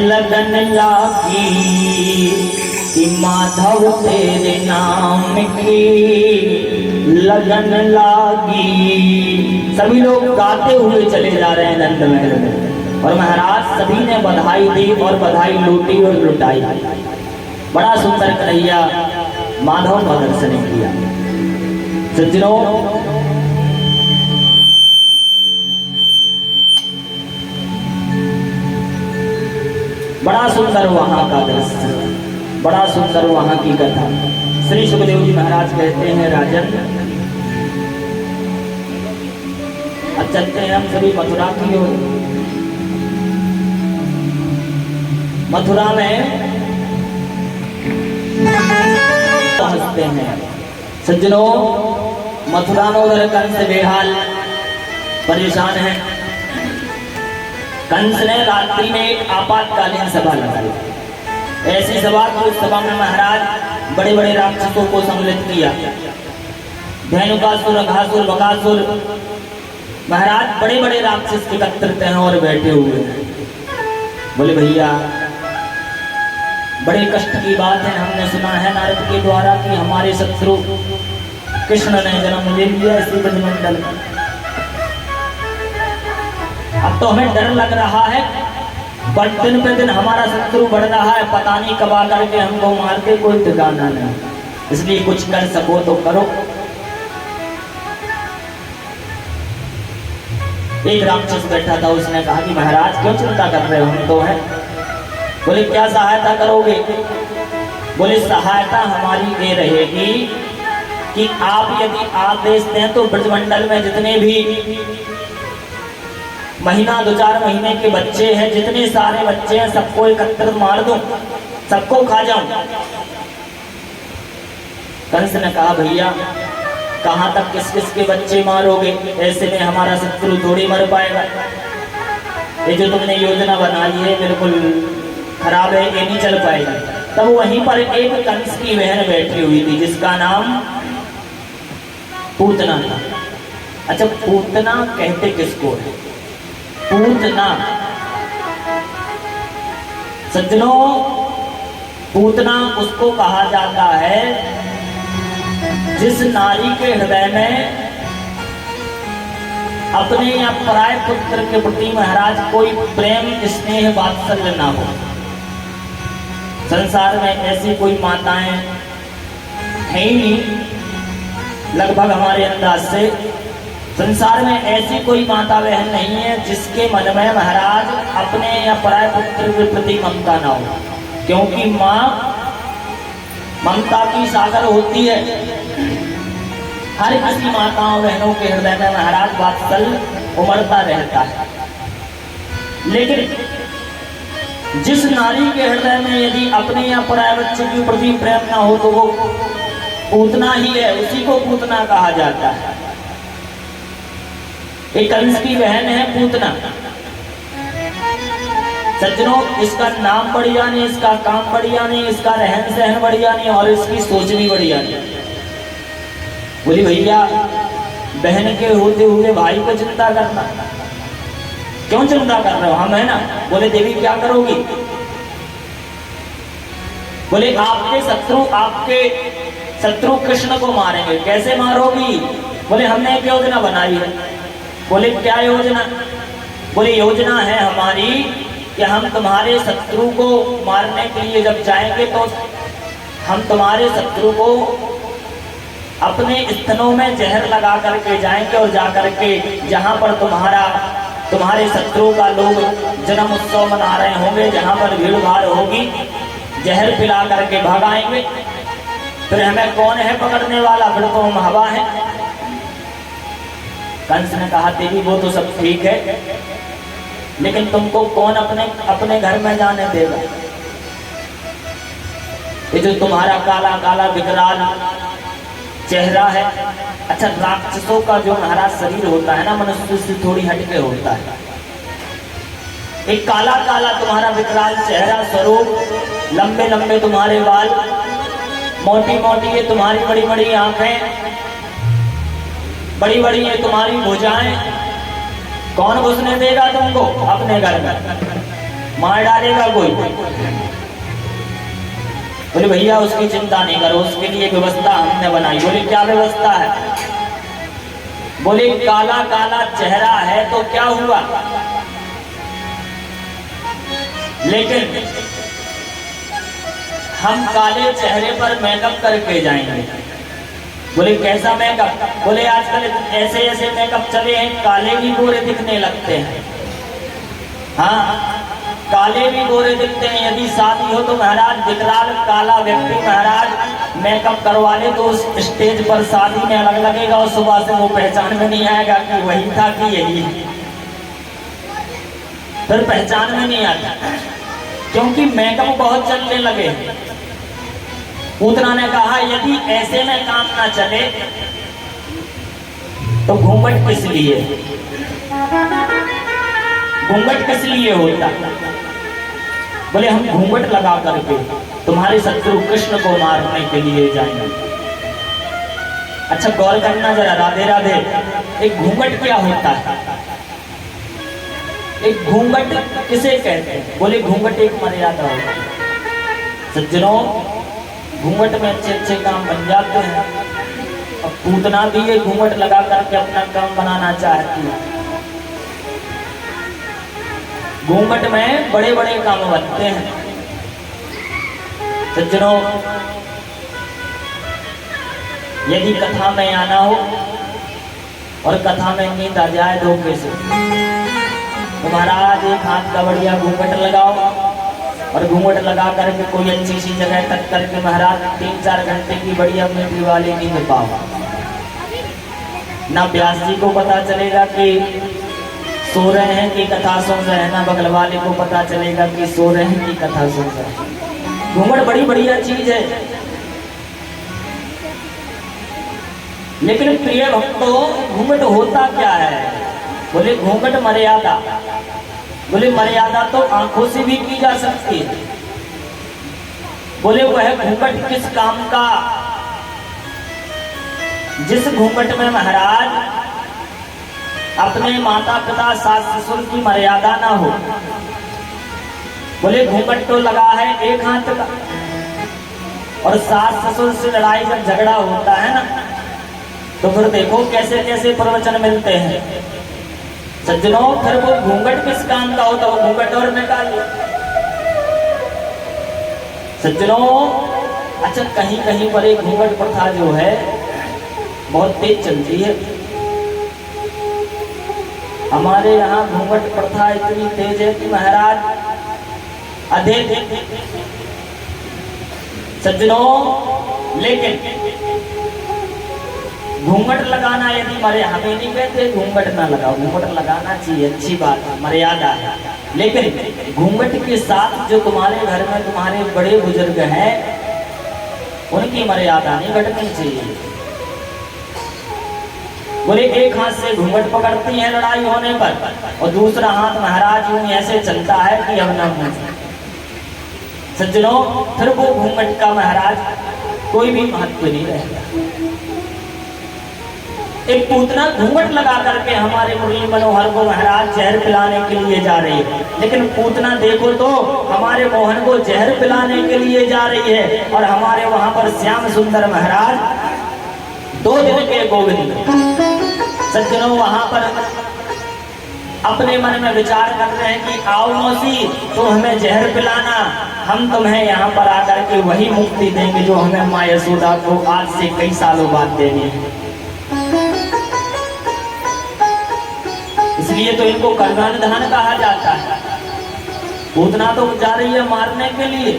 लगन लागी कि माधव तेरे नाम की लगन लागी। सभी लोग गाते हुए चले जा रहे हैं नंद महल में और महाराज सभी ने बधाई दी और बधाई लूटी और लुटाई। बड़ा सुंदर कन्हैया माधव का दर्शन किया। सज्जनों, बड़ा सुंदर वहां का दृश्य, बड़ा सुंदर वहां की कथा। श्री सुखदेव जी महाराज कहते हैं, राजन अब चलते हैं हम सभी मथुरा की ओर। मथुरा में पहुंचते हैं। सज्जनों, मथुरा में उधर कंस बेहाल परेशान है। कंस ने रात्रि में एक आपातकालीन सभा लगाई। ऐसी सभा को, उस सभा में महाराज बड़े बड़े राक्षसों को सम्मिलित किया। धेनुकासुर, अघासुर, बकासुर, महाराज बड़े बड़े राक्षस एकत्रित हैं और बैठे हुए हैं। बोले भैया, बड़े कष्ट की बात है। हमने सुना है नारद के द्वारा कि हमारे शत्रु कृष्ण ने जन्म ले लिया इसी ब्रजमंडल में। अब तो हमें डर लग रहा है, पर दिन पे दिन हमारा शत्रु बढ़ रहा है। पता नहीं कब आकर के हमको मार के कोई ठिकाना नहीं। इसलिए कुछ कर सको तो करो। एक राक्षस बैठा था, उसने कहा कि महाराज क्यों चिंता कर रहे हो, हम तो हैं। बोले क्या सहायता करोगे? बोले सहायता हमारी ये रहेगी कि आप यदि आदेश दें तो ब्रजमंडल में जितने भी महीना 2-4 महीने के बच्चे हैं, जितने सारे बच्चे हैं, सबको एकत्रित मार दूं, सबको खा जाऊं। कंस ने कहा भैया कहां तक किस किस के बच्चे मारोगे? ऐसे में हमारा शत्रु थोड़ी मर पाएगा। ये जो तुमने योजना बनाई है बिल्कुल खराब है, ये नहीं चल पाएगा। तब वहीं पर एक कंस की बहन बैठी हुई थी जिसका नाम पूतना था। अच्छा, पूतना कहते किसको है? पूतना सज्जनों, पूतना उसको कहा जाता है जिस नारी के हृदय में अपने या पराय पुत्र के प्रति महाराज कोई प्रेम स्नेह वात्सल्य ना हो। संसार में ऐसी कोई माताएं है ही नहीं, लगभग हमारे अंदाज से संसार में ऐसी कोई माता बहन नहीं है जिसके मन में महाराज अपने या पराय पुत्र के प्रति ममता ना हो, क्योंकि माँ ममता की सागर होती है। हर किसी माताओं बहनों के हृदय में महाराज वात्सल्य उमड़ता रहता है, लेकिन जिस नारी के हृदय में यदि अपने या पराय बच्चे के प्रति प्रेम ना हो तो वो पूतना ही है, उसी को पूतना कहा जाता है। एक कंस की बहन है पूतना। सज्जनों, इसका नाम बढ़िया नहीं, इसका काम बढ़िया नहीं, इसका रहन सहन बढ़िया नहीं और इसकी सोच भी बढ़िया नहीं। बोली भैया, बहन के होते हुए भाई को चिंता करना, क्यों चिंता कर रहे हो, हम है ना। बोले देवी क्या करोगी। बोले आपके शत्रु कृष्ण को मारेंगे। कैसे मारोगी। बोले हमने एक योजना बनाई है। बोले क्या योजना। बोले योजना है हमारी कि हम तुम्हारे शत्रु को मारने के लिए जब जाएंगे तो हम तुम्हारे शत्रु को अपने स्तनों में जहर लगा करके जाएंगे और जा करके जहां पर तुम्हारे शत्रु का लोग जन्म उत्सव मना रहे होंगे, जहां पर भीड़ भाड़ होगी, जहर पिला करके भगाएंगे। फिर हमें कौन है पकड़ने वाला, फिर तो हम हवा है। कंस ने कहा देवी वो तो सब ठीक है, लेकिन तुमको कौन अपने घर में जाने देगा। ये जो तुम्हारा काला काला विकराल चेहरा है, अच्छा राक्षसों का जो महाराज शरीर होता है ना, मनुष्य से थोड़ी हटके होता है। एक काला काला तुम्हारा विकराल चेहरा स्वरूप, लंबे लंबे तुम्हारे बाल, मोटी मोटी ये तुम्हारी बड़ी बड़ी आंखें, बड़ी बड़ी ये तुम्हारी भुजाएं, कौन घुसने देगा तुमको अपने घर में, मार डालेगा कोई। बोले भैया उसकी चिंता नहीं करो, उसके लिए व्यवस्था हमने बनाई। बोले क्या व्यवस्था है। बोले काला काला चेहरा है तो क्या हुआ, लेकिन हम काले चेहरे पर मेकअप करके जाएंगे। बोले कैसा मेकअप। बोले आजकल ऐसे ऐसे मेकअप चले हैं, काले भी गोरे दिखने लगते हैं। हाँ, काले भी गोरे दिखते हैं। यदि शादी हो तो महाराज विकराल काला व्यक्ति महाराज मेकअप करवा ले तो उस स्टेज पर शादी में अलग लगेगा और सुबह से वो पहचान में नहीं आएगा कि वही था कि यही, फिर पहचान में नहीं आता, क्योंकि मेकअप बहुत चलने लगे। पूतना ने कहा यदि ऐसे में काम ना चले तो घूंघट किस लिए, घूंघट किस लिए होता। बोले हम घूंघट लगा करके तुम्हारे शत्रु कृष्ण को मारने के लिए जाएंगे। अच्छा गौर करना जरा, राधे राधे, एक घूंघट क्या होता है, एक घूंघट किसे कहते हैं। बोले घूंघट एक मर्यादा होता है। सज्जनों, घूंघट में अच्छे अच्छे काम बन जाते हैं। अब पूतना भी ये घूंघट लगा करके अपना काम बनाना चाहती है। घूंघट में बड़े बड़े काम बनते हैं। सज्जनों, यदि कथा में आना हो और कथा में नींद आ जाए धोखे से, तो महाराज एक हाथ का बढ़िया घूंघट लगाओ और घूंघट लगा करके कोई अच्छी सी जगह तक करके महाराज 3-4 घंटे की बढ़िया मीठी वाली नींद पाओ। ना व्यास जी को पता चलेगा कि सो रहे हैं कि कथा सुन रहे हैं, ना बगल वाले को पता चलेगा कि सो रहे हैं कि कथा सुन रहे हैं। घूंघट बड़ी बढ़िया चीज है, लेकिन प्रिय भक्तों घूंघट होता क्या है। बोले घूंघट मर्यादा। बोले मर्यादा तो आंखों से भी की जा सकती है। बोले वह घूंघट किस काम का, जिस घूंघट में महाराज अपने माता पिता सास ससुर की मर्यादा ना हो, बोले घूंघट तो लगा है एक हाथ का, और सास ससुर से लड़ाई जब झगड़ा होता है ना, तो फिर देखो कैसे कैसे प्रवचन मिलते हैं सज्जनों। फिर वो घूंघट किस काम का होता, वो घूंघट और निकाल लो सज्जनों। अच्छा, कहीं कहीं पर एक घूंघट प्रथा जो है बहुत तेज चलती है। हमारे यहाँ घूंघट प्रथा इतनी तेज है कि महाराज अधिक सज्जनों, लेकिन घूंघट लगाना यदि हमारे, हमें नहीं कहते घूंघट ना लगाओ, घूंघट लगाना चाहिए, अच्छी बात है, मर्यादा है। लेकिन घूंघट के साथ जो तुम्हारे घर में तुम्हारे बड़े बुजुर्ग हैं, उनकी मर्यादा नहीं घटनी चाहिए। बोले एक हाथ से घूंघट पकड़ती है लड़ाई होने पर, और दूसरा हाथ महाराज यूं ऐसे चलता है कि अब ना सज्जनों, फिर वो घूंघट का महाराज कोई भी महत्व नहीं रहता। एक पूतना घूंघट लगा करके हमारे मुरली मनोहर को महाराज जहर पिलाने के लिए जा रही है, लेकिन पूतना देखो तो हमारे मोहन को जहर पिलाने के लिए जा रही है, और हमारे वहां पर श्याम सुंदर महाराज 2 दिन के गोविंद सज्जनों वहां पर अपने मन में विचार कर रहे हैं कि आओ मौसी, तुम हमें जहर पिलाना, हम तुम्हें यहाँ पर आकर के वही मुक्ति देंगे जो हमें माँ यशोदा को आज से कई सालों बाद देनी है। इसलिए तो इनको कर्णानिधान कहा जाता है। पूतना तो जा रही है मारने के लिए,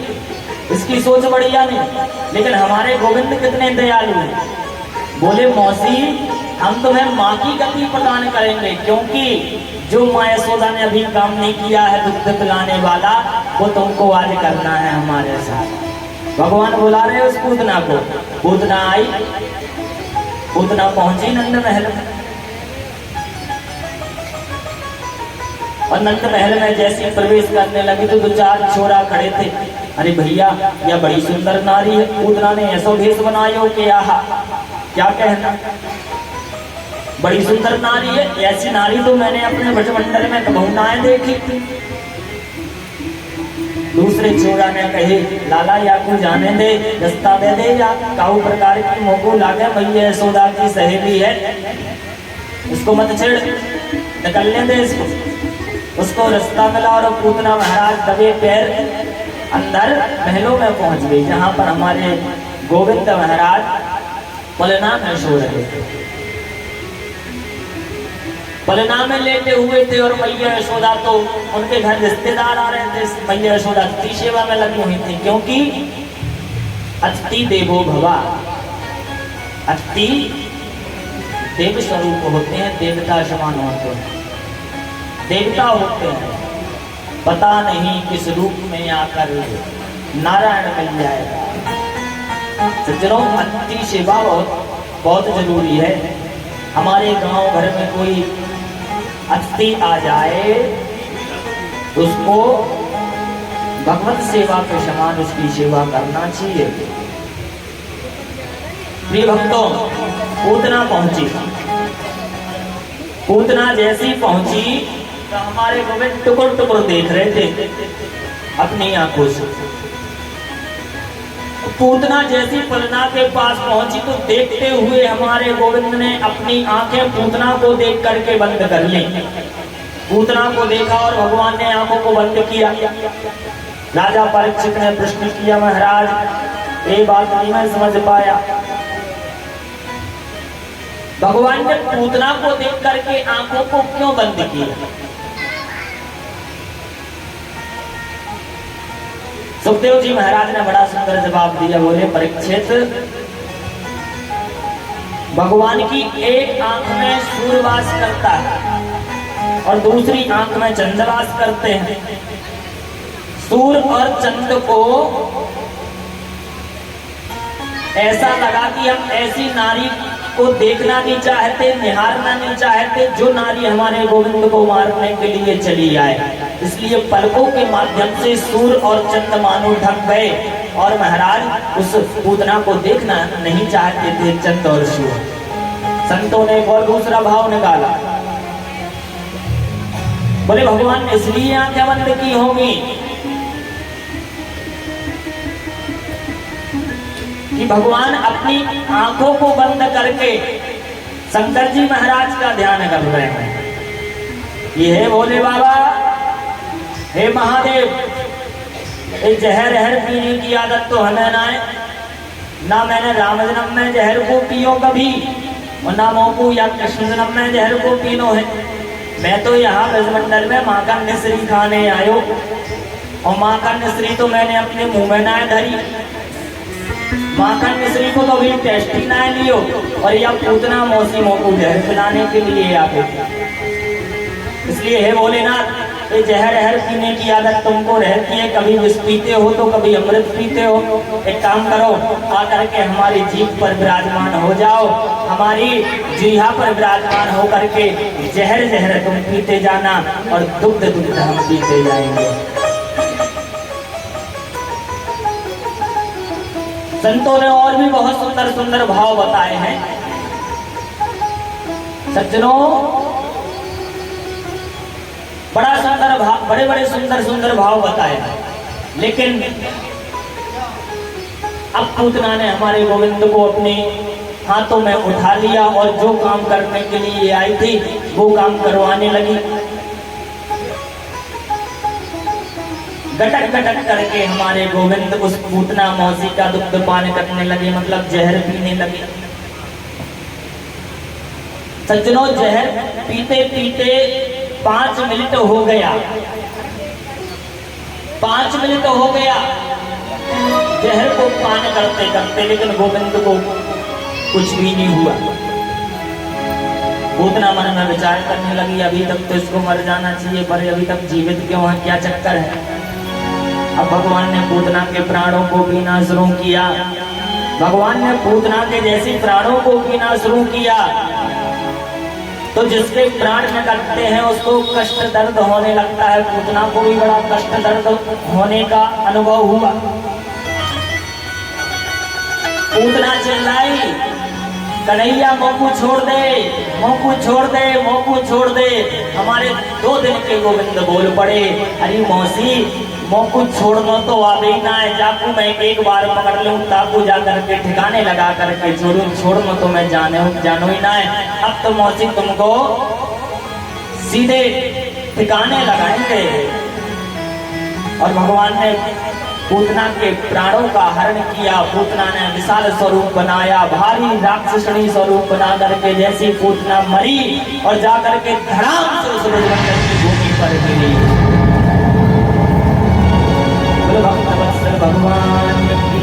इसकी सोच बढ़िया नहीं, लेकिन हमारे गोविंद कितने दयालु हैं। बोले मौसी, हम तुम्हें माँ की गति प्रदान करेंगे, क्योंकि जो माँ यशोदा ने अभी काम नहीं किया है दुग्ध पिलाने वाला, वो तुमको आज करना है हमारे साथ। भगवान बुला रहे उस पूतना को। पूतना आई, पूतना पहुंची नंद महल में, और नंद महल में जैसे प्रवेश करने लगी तो 2-4 छोरा खड़े थे। अरे भैया, यह बड़ी सुंदर नारी है, पूतना ने ऐसा भेष बनायो कि आहा, क्या कहना, बड़ी सुंदर नारी है, ऐसी नारी तो मैंने अपने ब्रजमंडल में कभी ना देखी। दूसरे छोरा ने कहे, लाला या को जाने दे, रास्ता दे दे, या काऊ प्रकार की मोको लागे, भैया यशोदा की सहेली है, उसको मत छेड़, निकलने दे इसको। उसको रास्ता मिला और पूतना महाराज दबे पैर अंदर महलों में पहुंच गई, जहां पर हमारे गोविंद महाराज पलना में सो रहे थे। पलना में लेटे हुए थे, और मैया यशोदा तो उनके घर रिश्तेदार आ रहे थे। मैया यशोदा अतिथि सेवा में लगी हुई थी, क्योंकि अतिथि देवो भवा, अतिथि देव स्वरूप होते हैं, देवता समान होते हैं, देवता होते हैं। पता नहीं किस रूप में आकर नारायण मिल जाएगा। सज्जनों, अतिथि सेवा बहुत जरूरी है। हमारे गांव घर में कोई अतिथि आ जाए, उसको भगवत सेवा के समान उसकी सेवा करना चाहिए। प्रिय भक्तों, पूतना पहुंची। पूतना जैसी पहुंची तो हमारे गोविंद टुकुर टुकुर देख रहे थे अपनी आंखों से। पूतना जैसी पलना के पास पहुंची तो देखते हुए हमारे गोविंद ने अपनी आंखें पूतना को देख करके बंद कर ली। पूतना को देखा और भगवान ने आंखों को बंद किया। राजा परीक्षित ने प्रश्न किया, महाराज ये बात नहीं मैं समझ पाया, भगवान ने पूतना को देख करके आंखों को क्यों बंद किया? सुखदेव जी महाराज ने बड़ा सुंदर जवाब दिया। बोले, परीक्षित, भगवान की एक आंख में सूर्य वास करता है और दूसरी आंख में चंद्र वास करते हैं। सूर्य और चंद्र को ऐसा लगा कि हम ऐसी नारी को देखना नहीं चाहते, निहारना नहीं चाहते जो नारी हमारे गोविंद को मारने के लिए चली आए। इसलिए पलकों के माध्यम से सूर्य और चंद्र मानो ढक गए और महाराज उस पूतना को देखना नहीं चाहते थे चंद्र और सूर्य। संतों ने एक और दूसरा भाव निकाला। बोले, भगवान ने इसलिए आंखें बंद की होंगी कि भगवान अपनी आंखों को बंद करके शंकर जी महाराज का ध्यान कर रहे हैं। ये है भोले बाबा, हे महादेव, ये जहर हर पीने की आदत तो हमें ना है, ना मैंने राम जन्म में जहर को पियो कभी, और ना मोकू या कृष्ण जन्म में जहर को पीनो है। मैं तो यहाँ ब्रजमंडल में माँ का मिश्री खाने आयो, और माँ का मिश्री तो मैंने अपने मुंह में ना धरी, माँ का मिश्री को तो अभी टेस्ट ही ना लियो, और या पूतना मौसी मोकू जहर पिलाने के लिए आते। इसलिए हे भोलेनाथ, ये जहर हर पीने की आदत तुमको रहती है, कभी विष पीते हो तो कभी अमृत पीते हो। एक काम करो, आकर के हमारी जीभ पर विराजमान हो जाओ, हमारी जीहा पर विराजमान हो करके जहर जहर तुम पीते जाना और दुग्ध दुग्ध हम पीते जाएंगे। संतों ने और भी बहुत सुंदर सुंदर भाव बताए हैं। सज्जनों, बड़ा सुंदर भाव, बड़े बड़े सुंदर सुंदर भाव बताए, लेकिन अब पूतना ने हमारे गोविंद को अपने हाथों में उठा लिया और जो काम करने के लिए आई थी वो काम करवाने लगी। गटक गटक करके हमारे गोविंद उस पूतना मौसी का दुग्ध पान करने लगे, मतलब जहर पीने लगे। सज्जनों, जहर पीते पीते 5 मिनट हो गया, 5 मिनट हो गया जहर को पान करते करते, लेकिन गोविंद को कुछ भी नहीं हुआ। पूतना मन में विचार करने लगी, अभी तक तो इसको मर जाना चाहिए, पर अभी तक जीवित क्यों है, क्या चक्कर है। अब भगवान ने पूतना के प्राणों को पीना शुरू किया। भगवान ने पूतना के जैसे प्राणों को पीना शुरू किया तो जिसके प्राण निकलते हैं उसको कष्ट दर्द होने लगता है। पूतना को भी बड़ा कष्ट दर्द होने का अनुभव हुआ। पूतना चिल्लाई, कन्हैया मोकू छोड़ दे, मोकू छोड़ दे, मोकू छोड़ दे। हमारे 2 दिन के गोविंद बोल पड़े, अरे मौसी मोकू छोड़ना तो आवे ही ना है, जाकू मैं एक बार पकड़ लूं ताकू जा करके ठिकाने लगा करके छोड़ना तो मैं जानो ही ना है। अब तो मौसी तुमको सीधे ठिकाने लगाएंगे। और भगवान ने पूतना के प्राणों का हरण किया। पूतना ने विशाल स्वरूप बनाया, भारी राक्षसनी स्वरूप बना करके जैसी पूतना मरी और जाकर के धड़ाम से उस ब्रजमंडल की भूमि पर गिरी। भक्तवत्सल भगवान की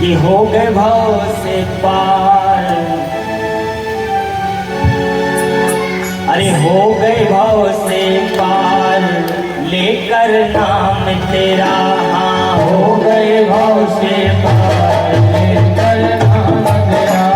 ये हो गए भव से पार, अरे हो गए भव से पार, लेकर नाम तेरा। हाँ, हो गए भव से पार, लेकर नाम तेरा।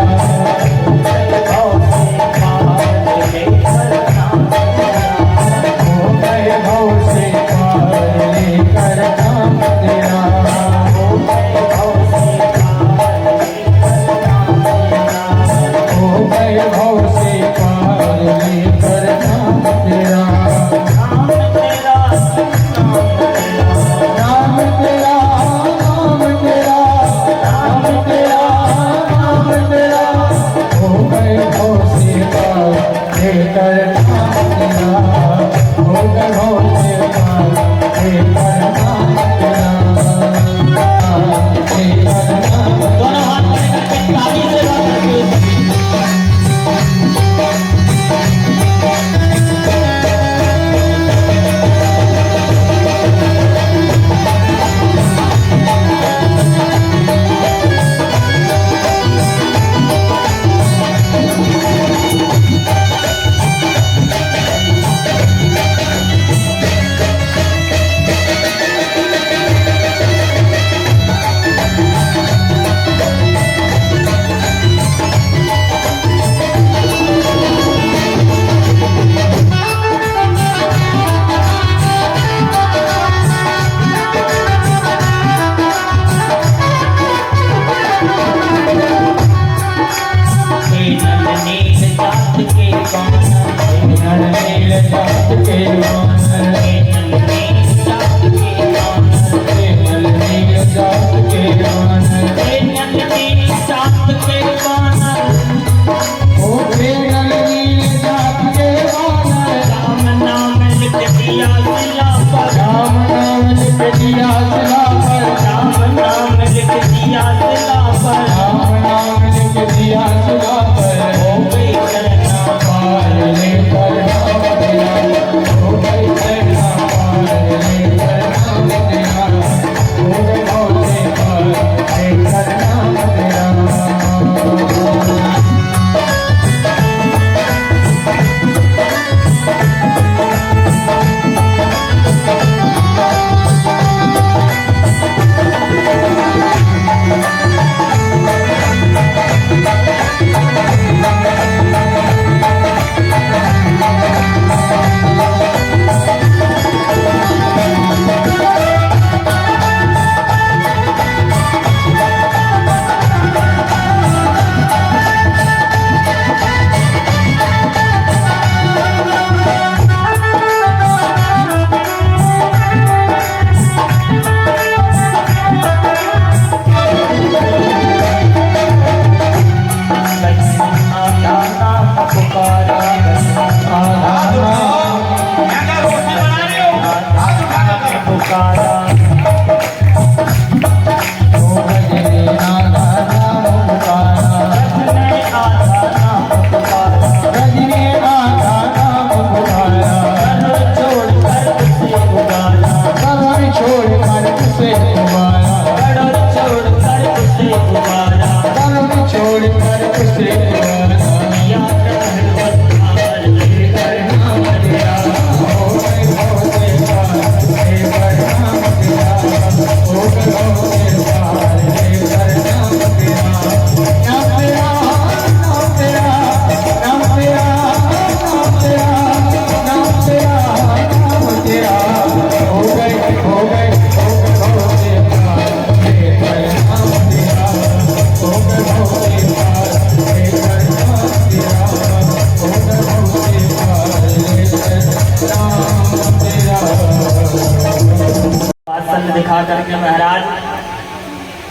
दिखा करके महाराज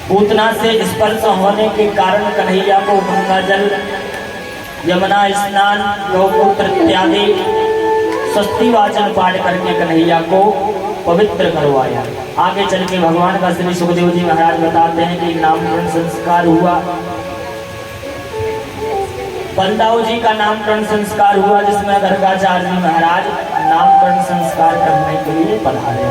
पूतना से स्पर्श होने के कारण कन्हैया को गंगा जल, यमुना स्नान, गौमूत्र इत्यादि स्वस्ति वाचन पाठ करके कन्हैया को पवित्र करवाया। आगे चल के भगवान का श्री सुखदेव जी महाराज बताते हैं कि नामकरण संस्कार हुआ, बलदाऊ जी का नामकरण संस्कार हुआ, जिसमें गर्गाचार्य जी महाराज नामकरण संस्कार करने के लिए पधारे।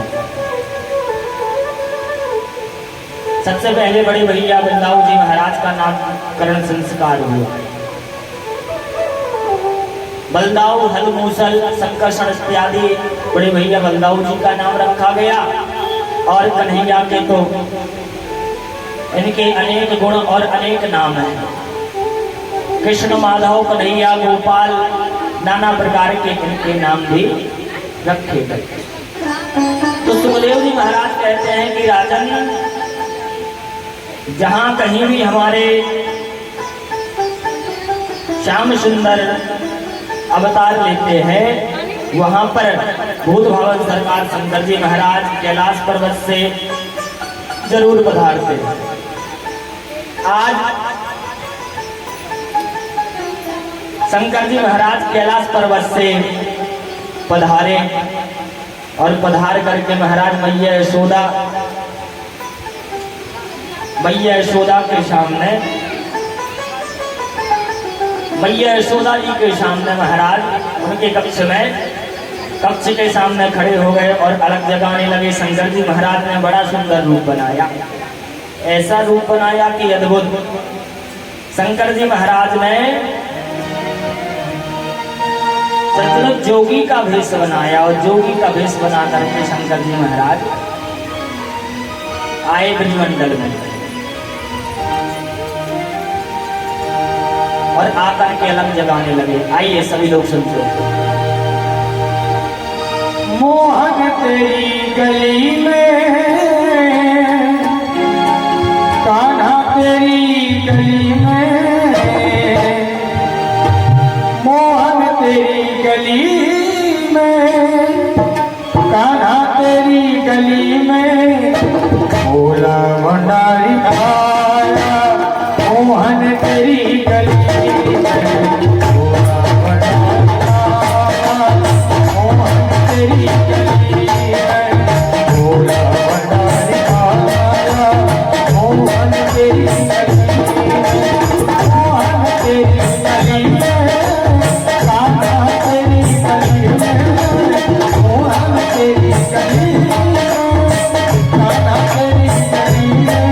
सबसे पहले बड़े भैया बलदाऊ जी महाराज का नामकरण संस्कार हुआ। बलदाऊ, हल, मूसल, संकर्षण इत्यादि बड़े भैया बलदाऊ जी का नाम रखा गया। और कन्हैया के तो इनके अनेक गुण और अनेक नाम हैं। कृष्ण, माधव, कन्हैया, गोपाल, नाना प्रकार के इनके नाम भी रखे गए। तो सुखदेव जी महाराज कहते हैं कि राजन, जहां कहीं भी हमारे श्याम सुंदर अवतार लेते हैं, वहां पर भूत भावन सरकार शंकर जी महाराज कैलाश पर्वत से जरूर पधारते हैं। आज शंकर जी महाराज कैलाश पर्वत से पधारे और पधार करके महाराज मैया यशोदा के सामने, मैया यशोदा जी के सामने महाराज उनके कक्ष के सामने खड़े हो गए और अलग जगाने लगे। शंकर जी महाराज ने बड़ा सुंदर रूप बनाया, ऐसा रूप बनाया कि अद्भुत। शंकर जी महाराज ने सचमुच जोगी का भेष बनाया और जोगी का भेष बना करके शंकर जी महाराज आए ब्रजमंडल में और आकर के अलग जगाने लगे। आइए सभी लोग सुनते हैं। मोहन तेरी गली में, कान्हा तेरी गली में, मोहन तेरी गली में, कान्हा तेरी गली में, भोला भंडारी आया। मोहन तेरी गली में, भोला भंडारी आया। मोहन तेरी गली में, भोला भंडारी आया। मोहन तेरी गली में, मोहन तेरी गली में, कान्हा तेरी गली में, मोहन तेरी गली में, कान्हा तेरी गली में,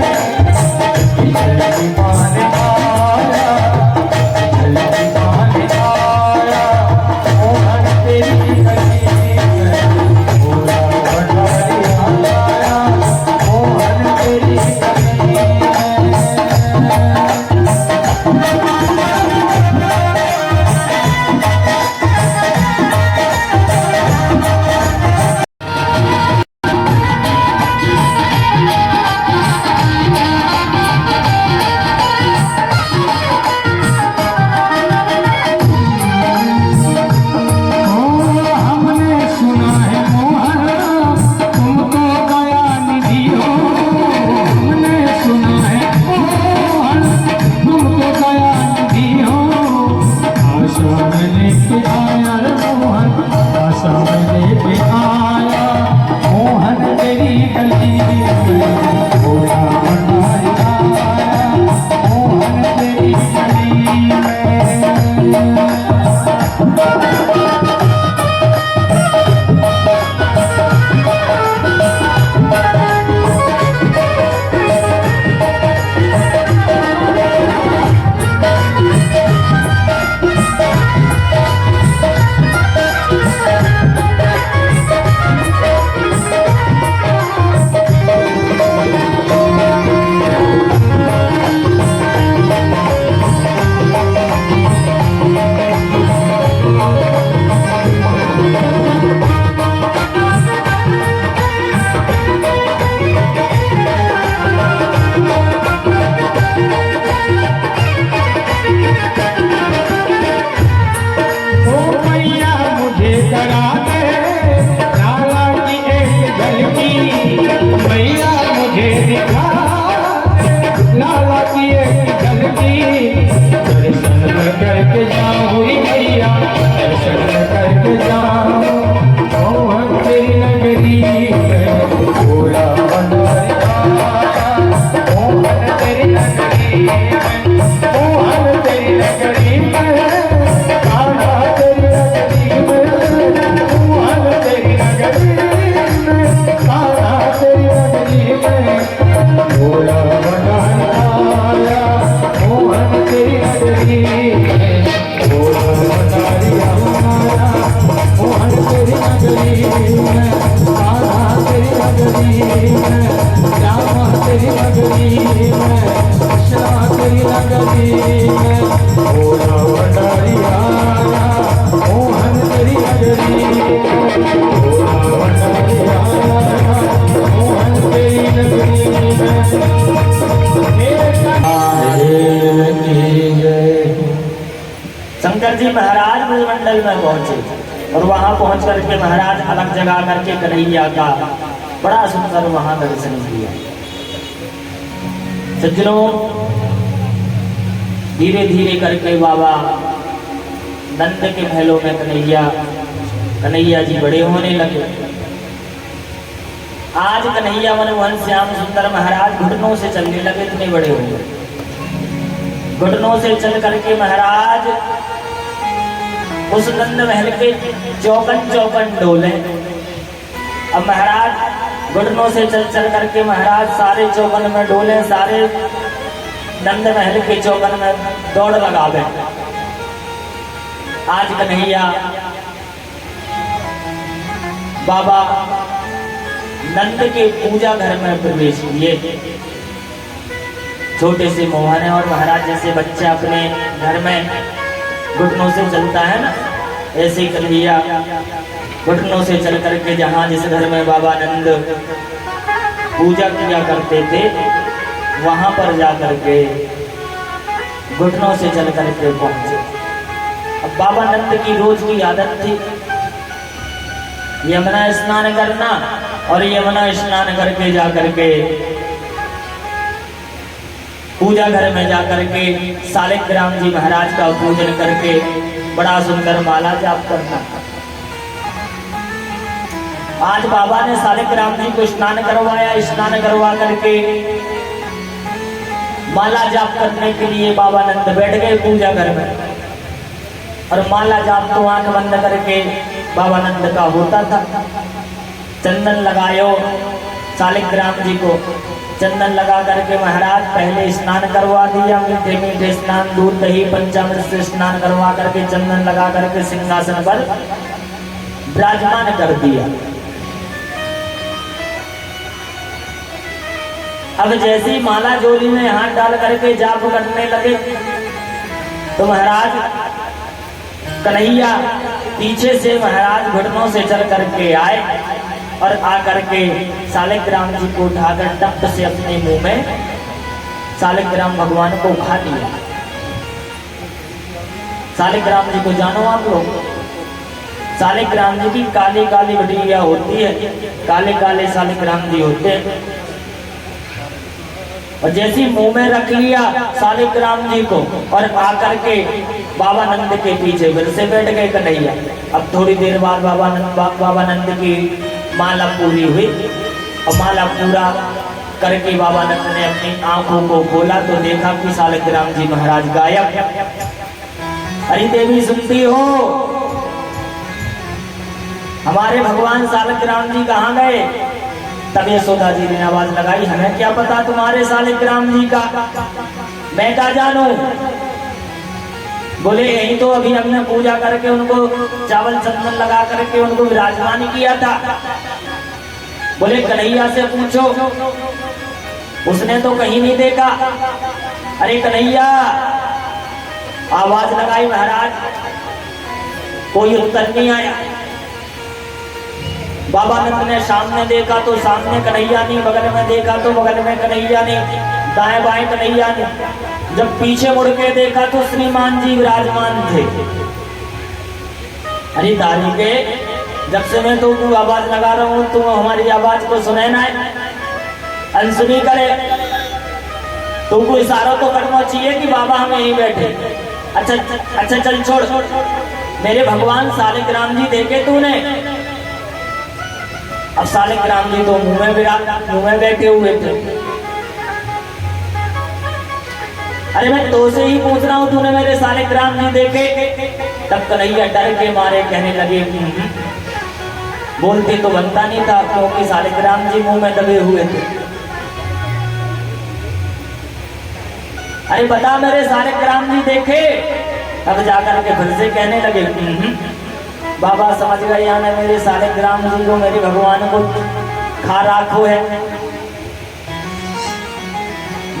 शंकर जी महाराज ब्रजमंडल में पहुंचे और वहां पहुंच करके महाराज अलग जगह करके कन्हैया का बड़ा सुंदर वहां दर्शन किया। सज्जनों, धीरे धीरे करके बाबा नंद के महलों में कन्हैया जी बड़े होने लगे। आज कन्हैया मनमोहन श्याम सुंदर महाराज घुटनों से चलने लगे, इतने बड़े हो गए। घुटनों से चल करके महाराज उस नंद महल के चौकन डोले। अब महाराज घुटनों से चल चल करके महाराज सारे चौकन में डोले, सारे नंद महल के चौकन में दौड़ लगावे। आज कन्हैया बाबा नंद के पूजा घर में प्रवेश किए। छोटे से मोहन है और महाराज जैसे बच्चा अपने घर में घुटनों से चलता है ना, ऐसे कन्हैया घुटनों से चल करके जहां जिस घर में बाबा नंद पूजा किया करते थे वहां पर जा करके घुटनों से चल करके पहुंचे। अब बाबा नंद की रोज की आदत थी यमुना स्नान करना और यमुना स्नान करके जा करके पूजा घर में जा करके शालिग्राम जी महाराज का पूजन करके बड़ा सुंदर माला जाप करना। आज बाबा ने शालिग्राम जी को स्नान करवाया। स्नान करवा करके माला जाप करने के लिए बाबा नंद बैठ गए पूजा घर में और माला जाप तो आंख बंद करके बाबा नंद का होता था। चंदन लगायो शालिग्राम जी को, चंदन लगा करके महाराज पहले स्नान करवा दिया। मीठे मीठे स्नान, दूध दही पंचामृत से स्नान करवा करके चंदन लगा करके सिंहासन पर विराजमान कर दिया। अब जैसी माला झोली में हाथ डाल करके जाप करने लगे तो महाराज कन्हैया पीछे से महाराज घुटनों से चल करके आए और आकर के शालिग्राम जी को उठाकर टप से अपने मुंह में शालिग्राम भगवान को उठा लिया। शालिग्राम जी को जानो आप लोग, शालिग्राम जी की काली काली बटिया होती है, काले काले शालिग्राम जी होते हैं। और जैसी मुंह में रख लिया शालिग्राम जी को और आकर के बाबा नंद के पीछे फिर से बैठ गए कन्हैया। अब थोड़ी देर बाद बाबा नंद की माला पूरी हुई और माला पूरा करके बाबा नंद ने अपनी आंखों को खोला तो देखा कि शालिग्राम जी महाराज गायब। अरे देवी सुनती हो, हमारे भगवान शालिग्राम जी कहाँ गए? तब यशोदा जी ने आवाज लगाई, हमें क्या पता तुम्हारे शालिग्राम जी का, मैं क्या जानूं। बोले यही तो अभी हमने पूजा करके उनको चावल चंदन लगा करके उनको विराजमान किया था। बोले कन्हैया से पूछो, उसने तो कहीं नहीं देखा। अरे कन्हैया, आवाज लगाई महाराज, कोई उत्तर नहीं आया। बाबा नंद ने सामने देखा तो सामने कन्हैया नहीं, बगल में देखा तो बगल में कन्हैया नहीं, दाएं बाएं कन्हैया नहीं। जब पीछे मुड़ के देखा तो श्रीमान जी विराजमान थे। अरे दानी के, जब से मैं तुमको आवाज लगा रहा हूँ तुम हमारी आवाज को सुने ना, अनसुनी करे। तुमको इशारा तो करना चाहिए कि बाबा हम यहीं बैठे। अच्छा चल छोड़, मेरे भगवान शालिग्राम जी देखे तूने? अब शालिग्राम जी तो मुंह में बैठे हुए थे। अरे मैं तो से ही पूछ रहा हूँ, तूने मेरे शालिग्राम जी देखे? तब कन्हैया डर के मारे कहने लगे, बोलते तो बनता नहीं था क्योंकि शालिग्राम जी मुंह में दबे हुए थे। अरे बता मेरे शालिग्राम जी देखे? तब जाकर के फिर से कहने लगे, बाबा समझ गए या मैं मेरे शालिग्राम जी को, मेरे भगवान को खा राखो है।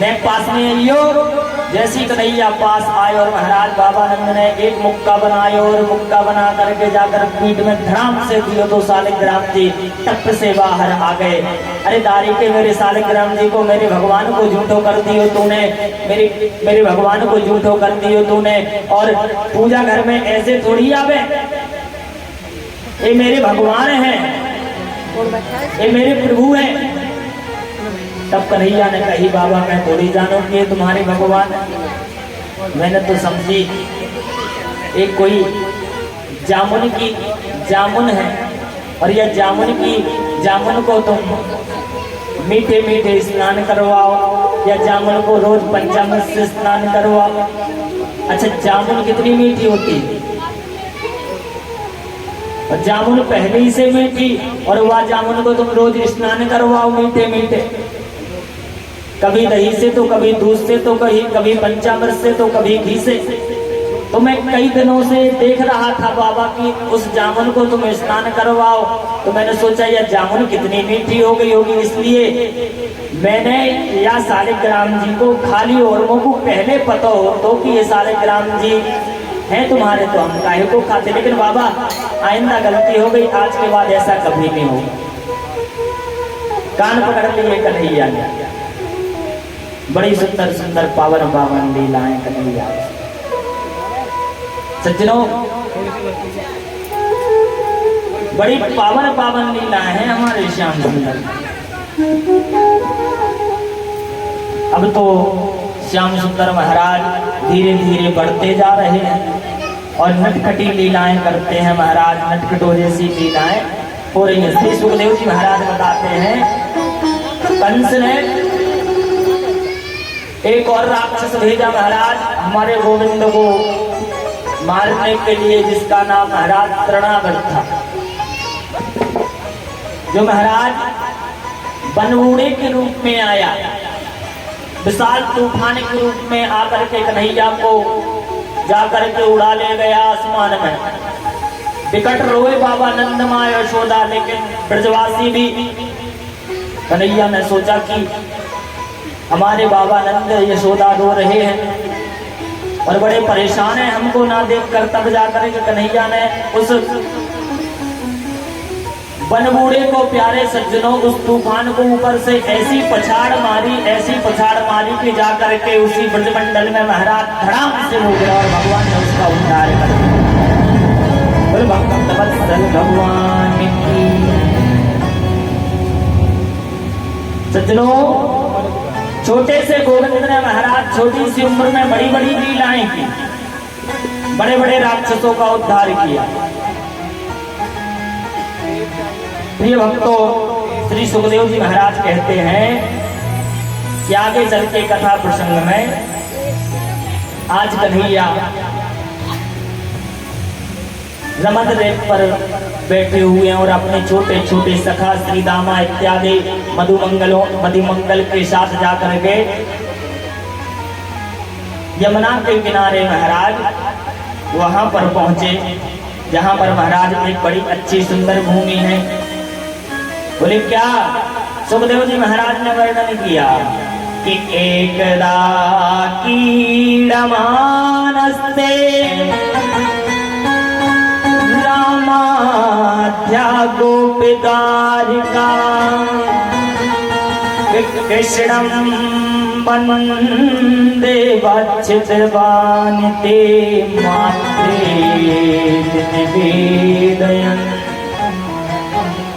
ने पास में आइयो। जैसी कन्हैया पास आए और महाराज बाबानंद ने एक मुक्का बनाया और मुक्का बना करके जाकर पीठ में धड़ाम से दियो तो सालिग्राम जी टप से बाहर आ गए। अरे दारी के मेरे सालिग्राम जी को, मेरे भगवान को झूठो कर दियो तूने, मेरे भगवान को झूठो कर दियो तूने। और पूजा घर में ऐसे थोड़ी आवे, ये मेरे भगवान हैं, ये मेरे प्रभु हैं। तब कन्हैया ने कही बाबा मैं थोड़ी जानू कि ये तुम्हारे भगवान है। मैंने तो समझी एक कोई जामुन की जामुन है और यह जामुन को तुम मीठे मीठे स्नान करवाओ या जामुन को रोज पंचामृत से स्नान करवाओ। अच्छा जामुन कितनी मीठी होती है, और जामुन पहले ही से मीठी और वह जामुन को तुम रोज स्नान करवाओ मीठे मीठे, कभी दही से तो कभी दूध से तो कभी पंचामृत से तो कभी घी से। तो मैं कई दिनों से देख रहा था बाबा की उस जामुन को तुम स्नान करवाओ, तो मैंने सोचा यह जामुन कितनी मीठी हो गई होगी, इसलिए मैंने या सालिग्राम जी को खाली और को पहले पता हो तो कि ये सालिग्राम जी हैं तुम्हारे, तो हम काहे को खाते। लेकिन बाबा आइंदा गलती हो गई, आज के बाद ऐसा कभी नहीं होगा। कान पकड़ लिए कन्हैया ने, बड़ी सुंदर सुंदर पावन पावन लीलाएं कन्हैया। सज्जनों बड़ी पावन पावन लीलाएं हैं हमारे श्याम सुंदर। अब तो श्याम सुंदर महाराज धीरे धीरे बढ़ते जा रहे हैं और नटखटी लीलाएं करते हैं महाराज, नटखटो जैसी लीलाएं हो रही है। श्री सुखदेव जी महाराज बताते हैं कंस ने एक और राक्षस भेजा महाराज हमारे गोविंद को मारने के लिए, जिसका नाम महाराज तृणावर्त था, जो महाराज बनबूढ़े के रूप में आया, विशाल तूफान के रूप में आकर के कन्हैया को जाकर के उड़ा ले गया आसमान में। विकट रोए बाबा नंदमा यशोदा, लेकिन ब्रजवासी भी, कन्हैया ने सोचा कि हमारे बाबा नंद यशोदा रो रहे हैं और बड़े परेशान हैं हमको ना देखकर। तब जाकर के कन्हैया ने उस बनबूढ़े को, प्यारे सज्जनों, उस तूफान को ऊपर से ऐसी पछाड़ मारी कि जाकर के उसी ब्रजमंडल में महाराज धड़ाम से हो गया और भगवान ने उसका उद्धार कर दिया। भक्त वत्सल भगवान की। सज्जनों छोटे से गोविंद ने महाराज छोटी सी उम्र में बड़ी बड़ी लीलाएं की, बड़े बड़े राक्षसों का उद्धार किया। प्रिय भक्तों, श्री सुखदेव जी महाराज कहते हैं कि आगे चल के कथा प्रसंग में आज कन्हैया रमद रेत पर बैठे हुए हैं और अपने छोटे छोटे सखा श्री दामा इत्यादि मधुमंगल के साथ जाकर के यमुना के किनारे महाराज वहां पर पहुंचे, जहां पर महाराज एक बड़ी अच्छी सुंदर भूमि है। बोले क्या? सुखदेव जी महाराज ने वर्णन किया कि एकदा कीड़मानस्ते रामाध्या गोपिकारिका कृष्णं वन्दे वत्सितवानिते मात्रे निवेदयन्।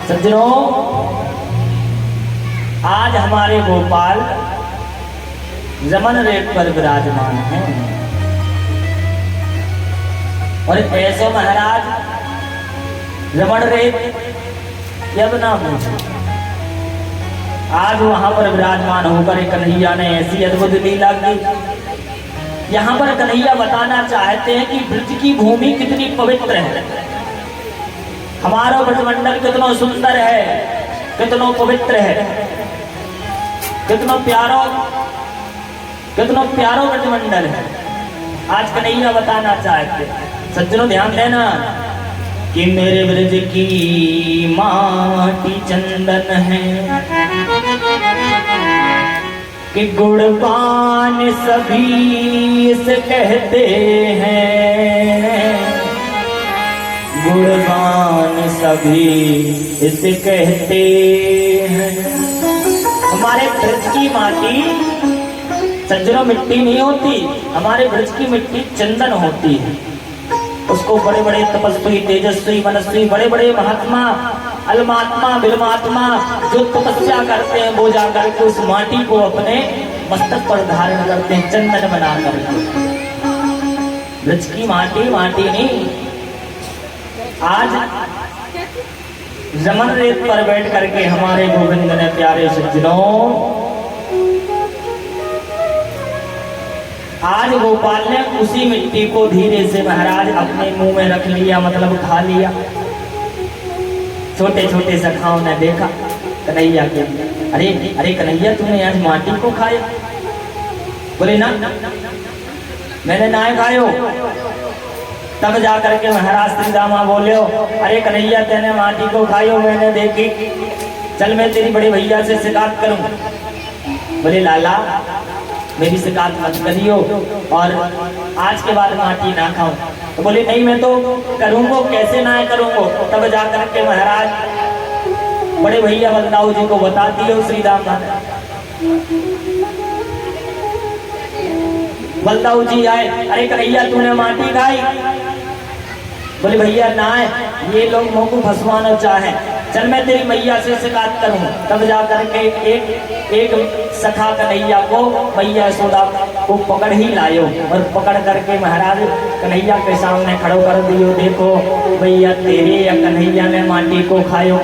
सज्जनों, आज हमारे गोपाल रमन रेत पर विराजमान हैं और ऐसो महाराज रमन रेत यमुना पूछो, आज वहां पर विराजमान होकर कन्हैया ने ऐसी अद्भुत लीला की। यहाँ पर कन्हैया बताना चाहते हैं कि ब्रज की भूमि कितनी पवित्र है, हमारा ब्रजमंडल कितना सुंदर है, कितना पवित्र है, कितना प्यारो ब्रजमंडल है। आज कन्हैया बताना चाहते हैं। सज्जनों ध्यान देना कि मेरे ब्रज की माटी चंदन है, कि गुणवान सभी इसे कहते हैं, गुणवान सभी इसे कहते हैं। हमारे ब्रज की माटी सज्जनों मिट्टी नहीं होती, हमारे ब्रज की मिट्टी चंदन होती है। उसको बड़े बड़े तपस्वी, तेजस्वी, मनस्वी, बड़े बड़े महात्मा, अलमात्मा, बिलमात्मा जो तपस्या करते हैं, वो जाकर के उस माटी को अपने मस्तक पर धारण करते हैं, चंदन बना करके। ब्रज की माटी माटी नहीं। आज रमन रेत पर बैठ करके हमारे गोविंद ने प्यारे सज्जनों, आज गोपाल ने उसी मिट्टी को धीरे से महाराज अपने मुंह में रख लिया, मतलब खा लिया। छोटे छोटे सखाओं ने देखा कन्हैया के, अरे अरे कन्हैया तूने आज माटी को खाया? बोले ना मैंने ना खायो। तब जाकर के महाराज श्री रामा बोले, अरे कन्हैया तेने माटी को खायो मैंने देखी, चल मैं तेरी बड़े भैया से शिकायत करूं। बोले लाला मेरी शिकायत मत करियो और आज के बाद माटी ना खाऊं। तो बोले नहीं मैं तो करूंगा, कैसे ना करूंगा। तब जाकर के महाराज बड़े भैया बलदाऊ जी को बता दियो श्री राम। बलदाऊ जी आए, अरे कन्हैया तूने माटी खाई? बोले भैया ना है, ये लोग मुंह को फंसवाना चाहे, चल मैं तेरी मैया से शिकायत करूं। तब जाकर के एक सखा कन्हैया को मैया यशोदा को पकड़ ही लायो और पकड़ करके महाराज कन्हैया के सामने खड़ो कर दियो। देखो भैया तेरे या कन्हैया ने माटी को खायो।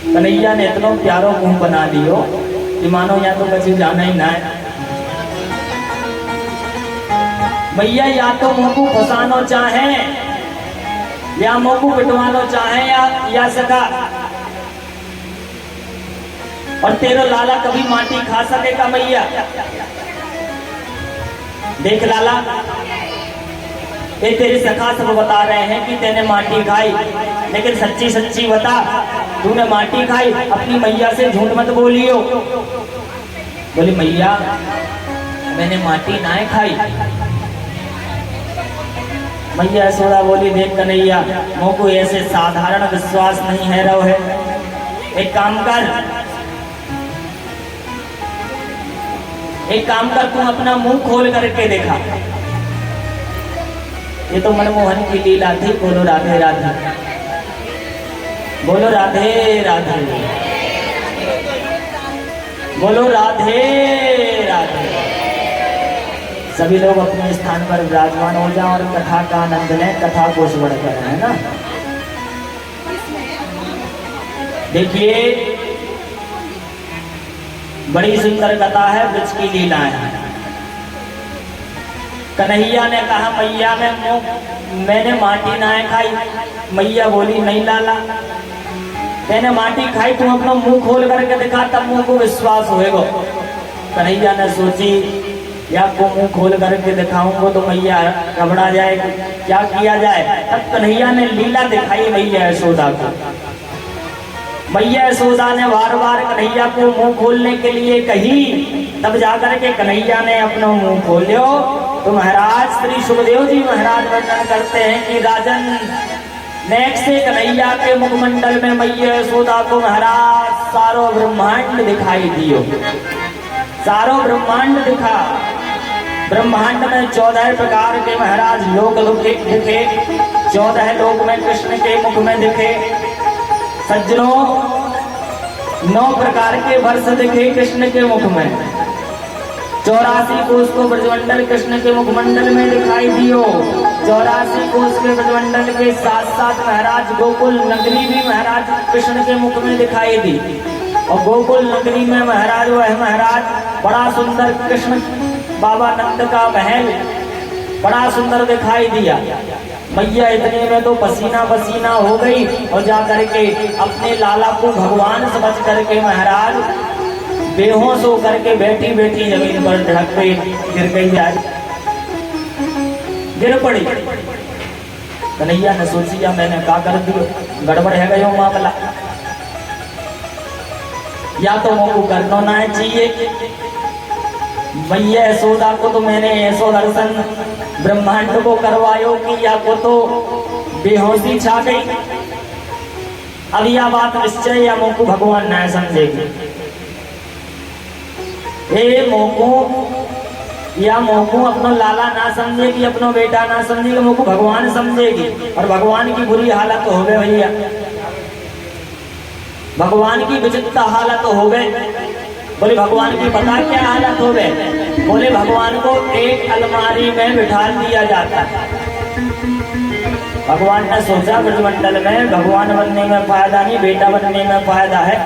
कन्हैया ने इतना प्यारो मुंह बना दियो कि मानो या तो कभी जाना ही ना है। भैया या तो मुंह को फंसानो चाहे या मुंह को पिटवानो चाहे या सका, और तेरा लाला कभी माटी खा सकेगा मैया? देख लाला ये तेरे सखा सब बता रहे हैं कि तेने माटी खाई, लेकिन सच्ची सच्ची बता तूने माटी खाई? अपनी मैया से झूठ मत बोलियो। बोली मैया मैंने माटी ना खाई। मैया यशोदा बोली देख कन्हैया मुँह को ऐसे साधारण विश्वास नहीं है रहो है, एक काम कर तू अपना मुंह खोल करके देखा। ये तो मनमोहन की लीला थी। बोलो राधे राधे, बोलो राधे राधे, बोलो राधे राधे। सभी लोग अपने स्थान पर विराजमान हो जाएं और कथा का आनंद लें, कथा को श्रवण करें, है ना। देखिए बड़ी सुंदर कथा है, ब्रज की लीला है। कन्हैया ने कहा मैया मैंने माटी ना खाई। मैया बोली नहीं लाला मैंने माटी खाई, तुम अपना मुंह खोल करके दिखा तब मुंह को विश्वास होएगा। कन्हैया ने सोची या को मुंह खोल करके दिखाऊंगा तो मैया घबरा जाएगी, क्या किया जाए। तब कन्हैया ने लीला दिखाई मैया यशोदा को। मैया यशोदा ने बार बार कन्हैया को मुंह खोलने के लिए कही। तब जाकर के कन्हैया ने अपना मुंह खोलो तो महाराज श्री सुखदेव जी महाराज वर्णन करते हैं कि राजन नेक से कन्हैया के मुखमंडल में मैया यशोदा को महाराज सारो ब्रह्मांड दिखाई दियो। सारो ब्रह्मांड दिखा। ब्रह्मांड में 14 प्रकार के महाराज लोक दिखे। 14 लोक में कृष्ण के मुख में दिखे। सज्जनों 9 प्रकार के वर्ष दिखे कृष्ण के मुख में। 84 कोष को ब्रजमंडल कृष्ण के मुखमंडल में दिखाई दियो। 84 कोष के ब्रजमंडल के साथ साथ महाराज गोकुल नगरी भी महाराज कृष्ण के मुख में दिखाई दी। और गोकुल नगरी में महाराज वह महाराज बड़ा सुंदर कृष्ण बाबा नंद का महल बड़ा सुंदर दिखाई दिया। मैया इतने में तो पसीना पसीना हो गई और जाकर के अपने लाला को भगवान समझ करके महाराज बेहोश होकर के बैठी बैठी जमीन पर ढक पे गिर गई। आज गिर पड़ी। कन्हैया ने सोचिया मैंने क्या कर दिया, गड़बड़ है गयो मामला। या तो मुझको करना ना चाहिए। मैया यशोदा को तो मैंने ऐसो दर्शन ब्रह्मांड को करवायो कि या को तो बेहोशी छा गई। अब यह बात निश्चय या मुझको भगवान न समझेगी। ये मोको या मोको अपनो लाला ना समझेगी, अपनो बेटा ना समझेगी, मोको भगवान समझेगी। और भगवान की बुरी हालत हो गई भैया, भगवान की विचित्र हालत हो गई। बोले भगवान की पता क्या हालत हो गई? बोले भगवान को एक अलमारी में बिठा दिया जाता है। भगवान ने सोचा ब्रजमंडल में भगवान बनने में फायदा नहीं, बेटा बनने में फायदा है,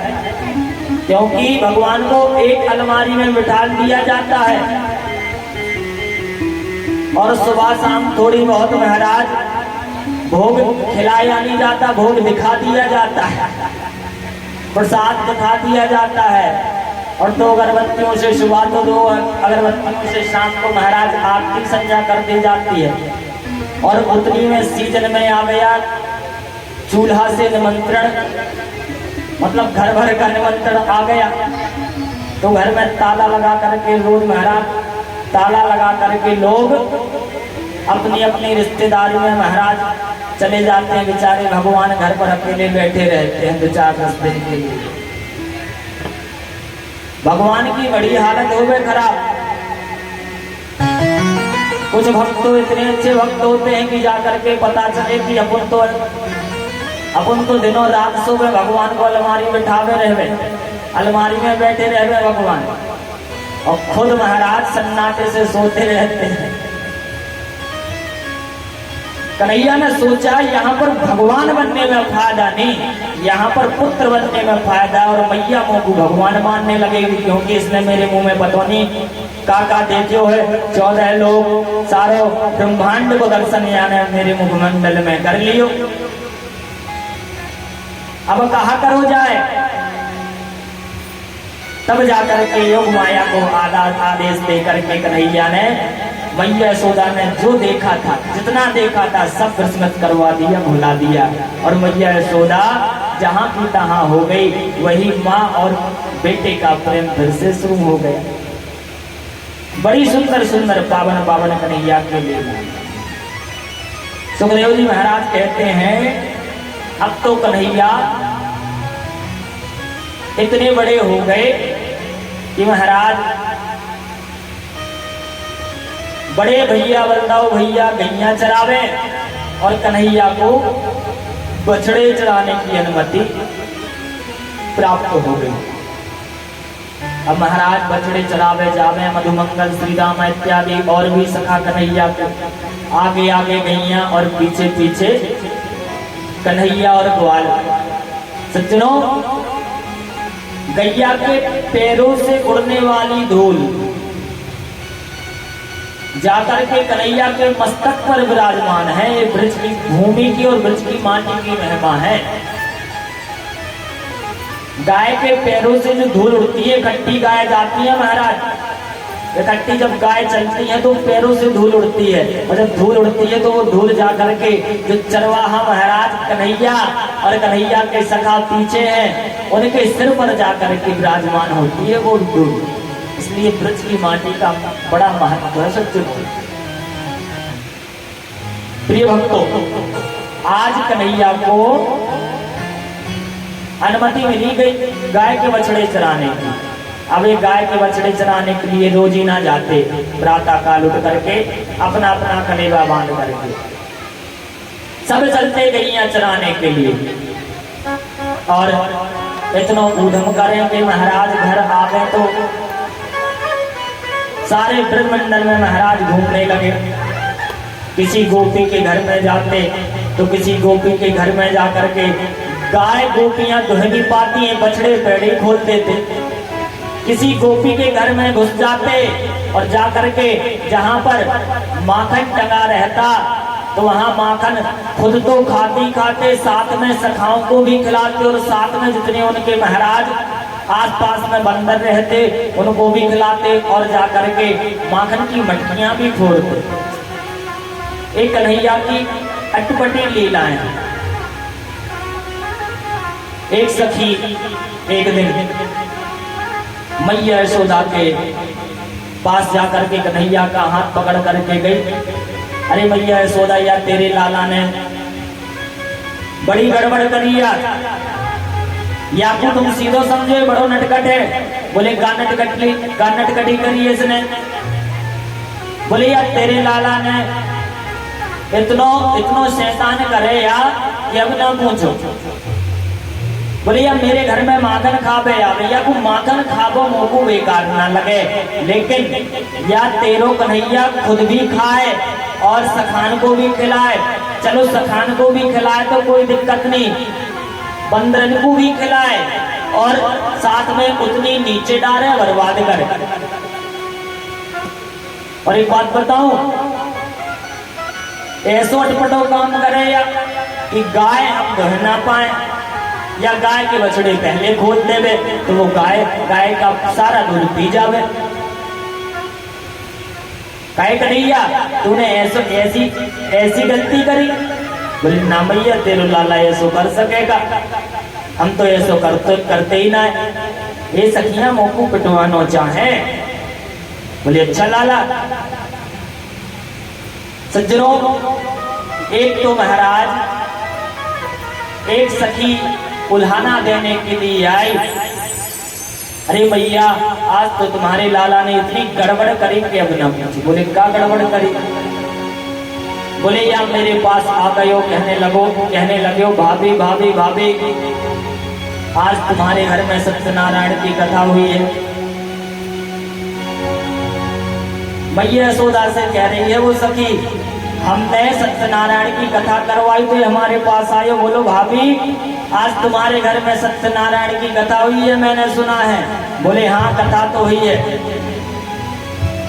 क्योंकि भगवान को एक अलमारी में बिठा दिया जाता है और सुबह शाम थोड़ी बहुत महाराज भोग खिलाया नहीं जाता, भोग दिखा दिया जाता है, प्रसाद दिखा दिया जाता है। और दो अगरबत्तियों से सुबह तो दो अगरबत्तियों से शाम को महाराज आरती संध्या कर दी जाती है। और उतनी में सीजन में आ गया चूल्हा से निमंत्रण, मतलब घर भर का निमंत्रण आ गया। तो घर में ताला लगा करके रोज महाराज ताला लगा करके लोग अपनी अपनी रिश्तेदारी में महाराज चले जाते हैं। बेचारे भगवान घर पर अकेले बैठे रहते हैं 2-4 दिन के लिए। भगवान की बड़ी हालत हो गई खराब। कुछ भक्त तो इतने अच्छे भक्त होते हैं कि जाकर के पता चले कि अपन तो दिनों रात सुबह भगवान को अलमारी में ठावे रहे, अलमारी में बैठे रहे भगवान, और खुद महाराज सन्नाटे से सोते रहते हैं। कन्हैया ने सोचा यहाँ पर भगवान बनने में फायदा नहीं, यहाँ पर पुत्र बनने में फायदा। और मैया मुँह को भगवान मानने लगेगी, क्योंकि इसने मेरे मुंह में बतौनी काका देखियो है 14 लोग सारो ब्रह्मांड को दर्शन यानी मेरे मुखमंडल में कर लियो। अब कहा करो जाए, तब जाकर के योग माया को आदेश दे करके कन्हैया ने मैया यशोदा ने जो देखा था, जितना देखा था सब विस्मृत करवा दिया, भुला दिया। और मैया यशोदा जहाँ की तहाँ हो गई। वही माँ और बेटे का प्रेम फिर से शुरू हो गया। बड़ी सुंदर सुंदर पावन पावन कन्हैया के लिए सुखदेव जी महाराज कहते हैं अब तो कन्हैया इतने बड़े हो गए कि महाराज बड़े भैया बलदाऊ भैया गैया चरावे और कन्हैया को बछड़े चराने की अनुमति प्राप्त हो गई। अब महाराज बछड़े चरावे जावे, मधुमंगल श्रीराम इत्यादि और भी सखा कन्हैया को आगे आगे गैया और पीछे पीछे कन्हैया और ग्वाल। सज्जनों, गैया के पैरों से उड़ने वाली धूल जाकर के कन्हैया के मस्तक पर विराजमान है। ये ब्रज की भूमि की और ब्रज की माटी की महिमा है। गाय के पैरों से जो धूल उड़ती है, इकट्ठी गाय जाती है महाराज, इकट्ठी जब गाय चलती है तो पैरों से धूल उड़ती है, और जब धूल उड़ती है तो वो धूल जाकर के जो चरवाहा महाराज कन्हैया और कन्हैया के सखा पीछे हैं उनके सिर पर जाकर के विराजमान होती है वो धूल। इसलिए ब्रज की माटी का बड़ा महत्व है। सच्चे प्रिय भक्तों, आज कन्हैया को अनुमति मिली गई गाय के बछड़े चराने की। अब ये गाय के बछड़े चराने के लिए रोज ही ना जाते, प्रातः काल उठ करके अपना अपना कलेवा बांध करके सब चलते गैया चराने के लिए। और इतना ऊधम करें कि महाराज घर आ गए तो सारे ब्रह्मंडल में महाराज घूमने लगे। किसी गोपी के घर में जाते तो किसी गोपी के घर में जाकर के गाय गोपियां दुह नहीं पाती हैं, बछड़े पेड़ी खोल देते। किसी गोपी के घर में घुस जाते और जाकर के जहां पर माखन टंगा रहता तो वहां माखन खुद तो खाते खाते साथ में सखाओं को भी खिलाते और साथ में जितने उनके महाराज आसपास में बंदर रहते उनको भी खिलाते और जाकर के माखन की मटकियां भी फोड़ते। एक कन्हैया की अटपटी लीलाएं। एक सखी एक दिन मैया यशोदा के पास जाकर के कन्हैया का हाथ पकड़ करके गई। अरे मैया यशोदा यार, तेरे लाला ने बड़ी गड़बड़ करी यार, या को तुम सीधो समझे बड़ो नटखट है। बोले का नटखटी करी है इसने। बोले यार तेरे लाला ने इतनो शैतान करे यार कि अब ना पूछो। बोले यार मेरे घर में माखन खावे या भैया को माखन खावो मोको बेकार ना लगे, लेकिन या तेरो कन्हैया खुद भी खाए और सखान को भी खिलाए। चलो सखान को भी खिलाए तो कोई दिक्कत नहीं, बंदरन को भी खिलाए और साथ में उतनी नीचे डाले बर्बाद करे। और एक बात बताऊं, ऐसो अटपटो काम करे या कि गाय हम दुह ना पाए या गाय के बछड़े पहले खोल देवे तो वो गाय का सारा दूध पी जावे। काय कन्हैया तूने ऐसी गलती करी। बोले ना भैया तेरे लाला ऐसो कर सकेगा, हम तो ऐसो करते ही ना। ये सखियां मोकू पिटवानो चाहे। बोले अच्छा लाला। सज्जनों, एक तो महाराज एक सखी उल्हाना देने के लिए आई। अरे भैया आज तो तुम्हारे लाला ने इतनी गड़बड़ करी कि अब ना पूछो। बोले क्या गड़बड़ करी। बोले या मेरे पास आ गयो, कहने लगे भाभी भाभी भाभी आज तुम्हारे घर में सत्यनारायण की कथा हुई है। मैया यशोदा से कह रही है वो सखी, हमने सत्यनारायण की कथा करवाई तो हमारे पास आयो। बोलो भाभी आज तुम्हारे घर में सत्यनारायण की कथा हुई है, मैंने सुना है। बोले हाँ कथा तो हुई है।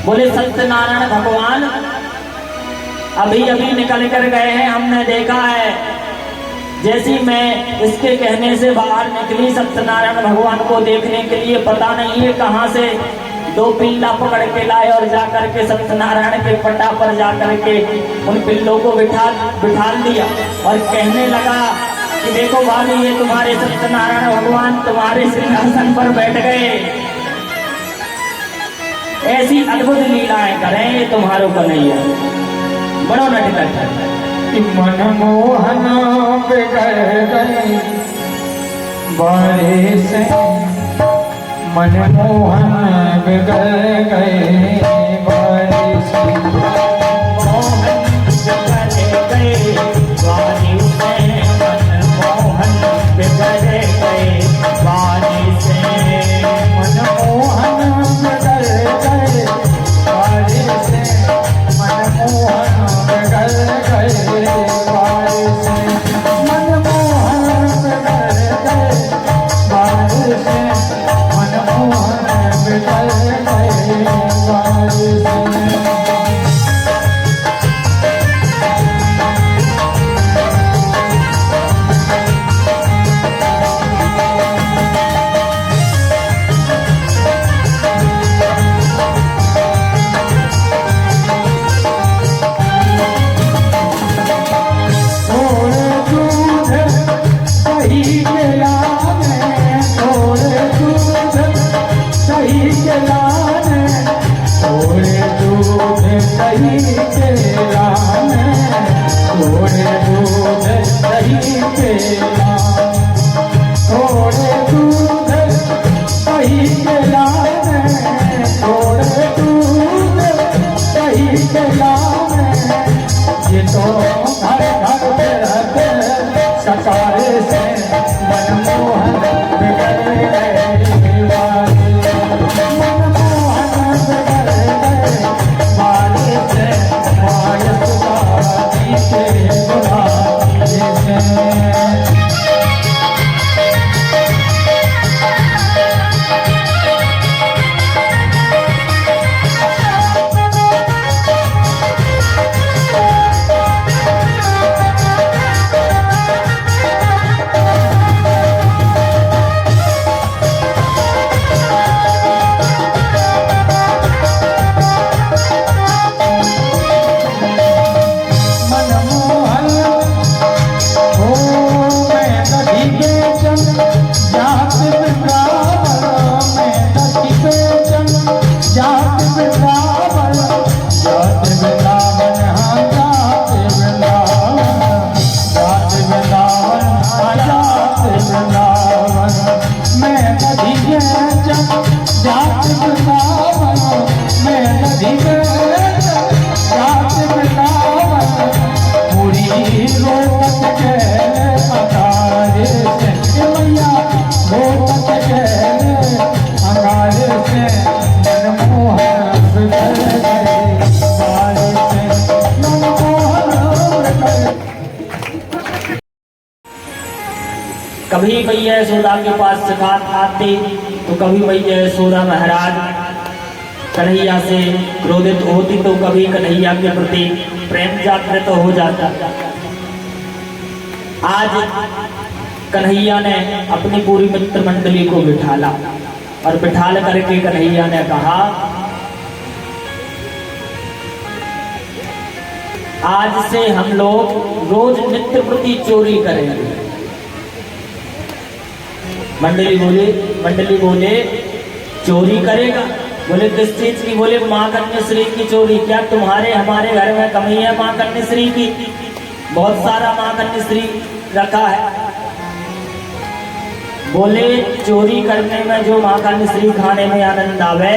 बोले सत्यनारायण भगवान अभी अभी निकल कर गए हैं, हमने देखा है। जैसी मैं इसके कहने से बाहर निकली सत्यनारायण भगवान को देखने के लिए, पता नहीं है कहाँ से दो पिल्ला पकड़ के लाए और जाकर के सत्यनारायण के पट्टा पर जाकर के उन पिल्लों को बिठा दिया और कहने लगा कि देखो भाभी ये तुम्हारे सत्यनारायण भगवान तुम्हारे सिंहासन पर बैठ गए। ऐसी अद्भुत लीलाएं करें ये तुम्हारो कन्हैया, बड़ो नटखट है। मनमोहन बिगड़ गए बारे से, मनमोहन बिगड़ गए बारे से, मोहन बिगड़ गए बारी से, मनमोहन बिगड़ गए बारी से, मनमोहन बिगड़ गए बारे से, मनमोहन बिगड़ गए बारे से, मनमोहन बिगड़ गए बारे से, मनमोहन बिगड़ गए बारे से। ये तो घर घर पे रहते सकारे से, मनमोहन बिगड़ गए मनमोहन बिगड़ गए बारे से, मायसुदारी के बुलाने से। कभी मैया यशोदा के पास शिकायत आती तो कभी मैया यशोदा महाराज कन्हैया से क्रोधित होती तो कभी कन्हैया के प्रति प्रेम जागृत हो जाता। आज कन्हैया ने अपनी पूरी मित्र मंडली को बिठाला और बिठाल करके कन्हैया ने कहा, आज से हम लोग रोज नित्य प्रति चोरी करेंगे। मंडली बोले चोरी करेगा? बोले किस चीज की? बोले माँ कन्याश्री की चोरी। क्या तुम्हारे हमारे घर में कमी है माँ कन्याश्री की? बहुत सारा माँ कन्याश्री रखा है। बोले चोरी करने में जो माँ कन्याश्री खाने में आनंद आवे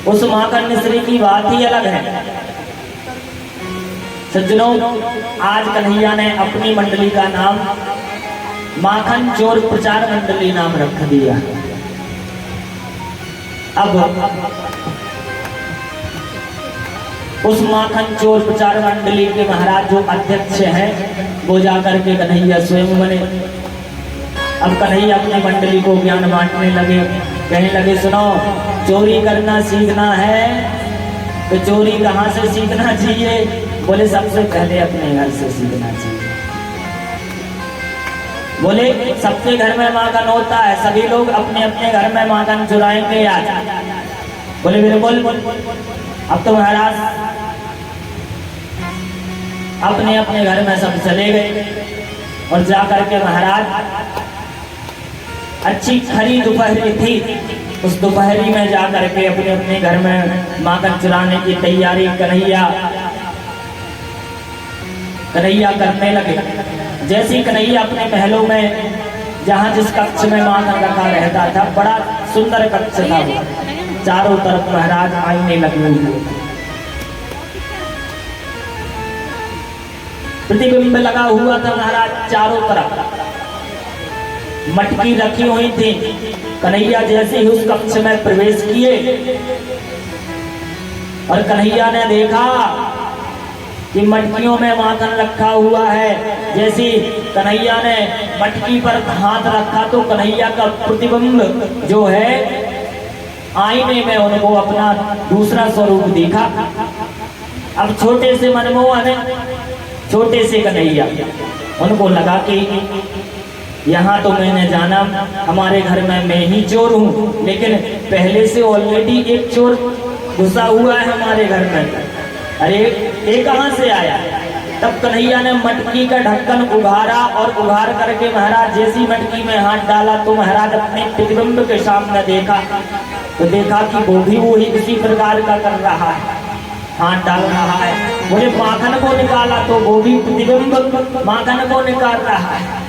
उस माँ कन्याश्री की बात ही अलग है। सज्जनों, आज कन्हैया ने अपनी मंडली का नाम माखन चोर प्रचार मंडली नाम रख दिया। अब उस माखन चोर प्रचार मंडली के महाराज जो अध्यक्ष हैं वो जाकर के कन्हैया स्वयं बने। अब कन्हैया अपनी मंडली को ज्ञान बांटने लगे, कहने लगे सुनो, चोरी करना सीखना है तो चोरी कहाँ से सीखना चाहिए? बोले सबसे पहले अपने घर से सीखना चाहिए। बोले सबके घर में माखन होता है, सभी लोग अपने अपने घर में माखन चुराएंगे आज। बोले बिल्कुल। अब तो महाराज अपने अपने घर में सब चले गए और जाकर के महाराज अच्छी खरी दोपहरी थी, उस दोपहरी में जाकर के अपने अपने घर में माखन चुराने की तैयारी कन्हैया करने लगे। जैसे कन्हैया अपने महलों में जहाँ जिस कक्ष में माखन रखा रहता था, बड़ा सुंदर कक्ष था वो, चारों तरफ महाराज आईने लगे हुए, प्रतिबिंब लगा हुआ था महाराज चारों तरफ, मटकी रखी हुई थी। कन्हैया जैसे ही उस कक्ष में प्रवेश किए और कन्हैया ने देखा कि मटकियों में माखन रखा हुआ है। जैसे कन्हैया ने मटकी पर हाथ रखा तो कन्हैया का प्रतिबिंब जो है आईने में उनको अपना दूसरा स्वरूप दिखा। अब छोटे से मनमोहन, छोटे से कन्हैया, उनको लगा कि यहाँ तो मैंने जाना हमारे घर में मैं ही चोर हूँ, लेकिन पहले से ऑलरेडी एक चोर घुसा हुआ है हमारे घर में। अरे ये कहाँ से आया? तब कन्हैया ने मटकी का ढक्कन उघाड़ा और उघाड़ करके महाराज जैसी मटकी में हाथ डाला तो महाराज अपने प्रतिबिंब के सामने देखा तो देखा कि वो भी वही किसी प्रकार का कर रहा है, हाथ डाल रहा है। बोले माखन को निकाला तो वो भी प्रतिबिंब माखन को निकाल रहा है।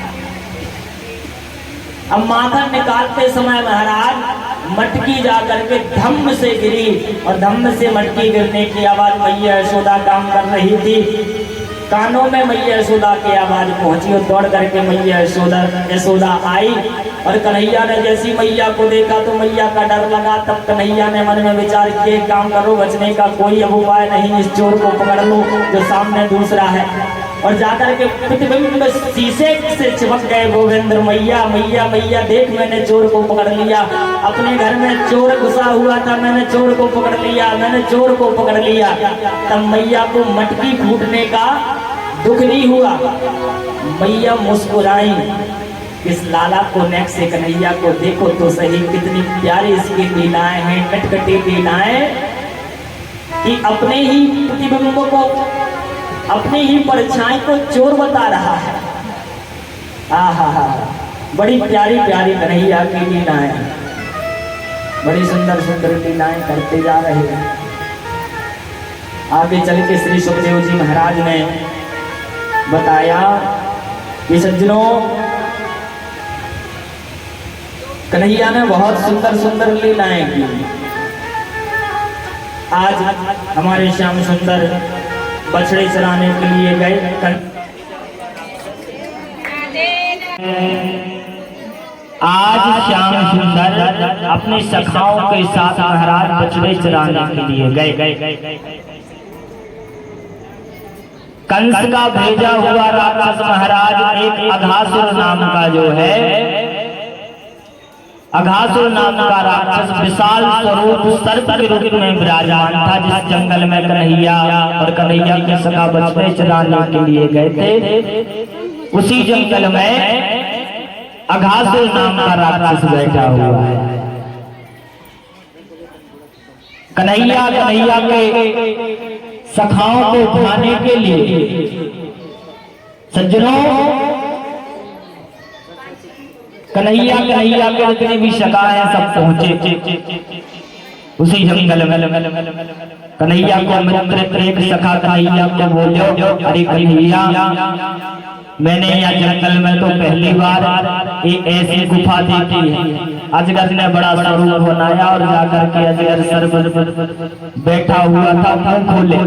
अब माखन निकालते समय महाराज मटकी जाकर के धम्म से गिरी और धम्म से मटकी गिरने की आवाज मैया यशोदा काम कर रही थी। कानों में मैया यशोदा की आवाज पहुंची और दौड़ करके मैया यशोदा आई और कन्हैया ने जैसी मैया को देखा तो मैया का डर लगा। तब कन्हैया ने मन में विचार किए, काम करो, बचने का कोई अब उपाय नहीं, इस चोर को पकड़ लो जो सामने दूसरा है। और जाकर के प्रतिबिंब शीशे से चिपक गए गोविंद, मैया मैया मैया देख मैंने चोर को पकड़ लिया, अपने घर में चोर घुसा हुआ था, मैंने चोर को पकड़ लिया, मैंने चोर को पकड़ लिया। तब मैया को मटकी फूटने का दुख नहीं हुआ, मैया मुस्कुराई। इस लाला को नेक से कन्हैया को देखो तो सही, कितनी प्यारी इसकी लीलाएं हैं, कटकटी लीलाएं कि अपने ही प्रतिबिंब को, अपनी ही परछाई को चोर बता रहा है। आहा, बड़ी प्यारी प्यारी कन्हैया की लीलाएं, बड़ी सुंदर सुंदर लीलाएं करते जा रहे हैं। आगे चल के श्री सुखदेव जी महाराज ने बताया कि सज्जनों, कन्हैया ने बहुत सुंदर सुंदर लीलाएं की। आज हमारे श्याम सुंदर बछड़े चराने के लिए गए। आज श्याम सुंदर अपने सखाओं के साथ महाराज बछड़े चराने के लिए गए। कंस का भेजा हुआ राक्षस महाराज एक अघासुर नाम का जो है, अघासुर नाम का राक्षस विशाल स्वरूप सर्प के रूप में विराजमान था, जिस जंगल में कन्हैया और कन्हैया के सखा बछड़े चराने के लिए गए थे, उसी जंगल में अघासुर नाम का राक्षस बैठा हुआ है। कन्हैया के सखाओं को उठाने के लिए सज्जनों, कन्हैया के जितने भी सखा हैं सब पहुंचे उसी जंगल में। कन्हैया को मित्र एक सखा कन्हैया को बोलो, अरे कन्हैया, मैंने यहाँ जंगल में तो पहली बार एक ऐसी गुफा देखी है। अजगर ने बड़ा स्वरूप बनाया और जाकर के अजगर सर पर बैठा हुआ था, मुंह खोले।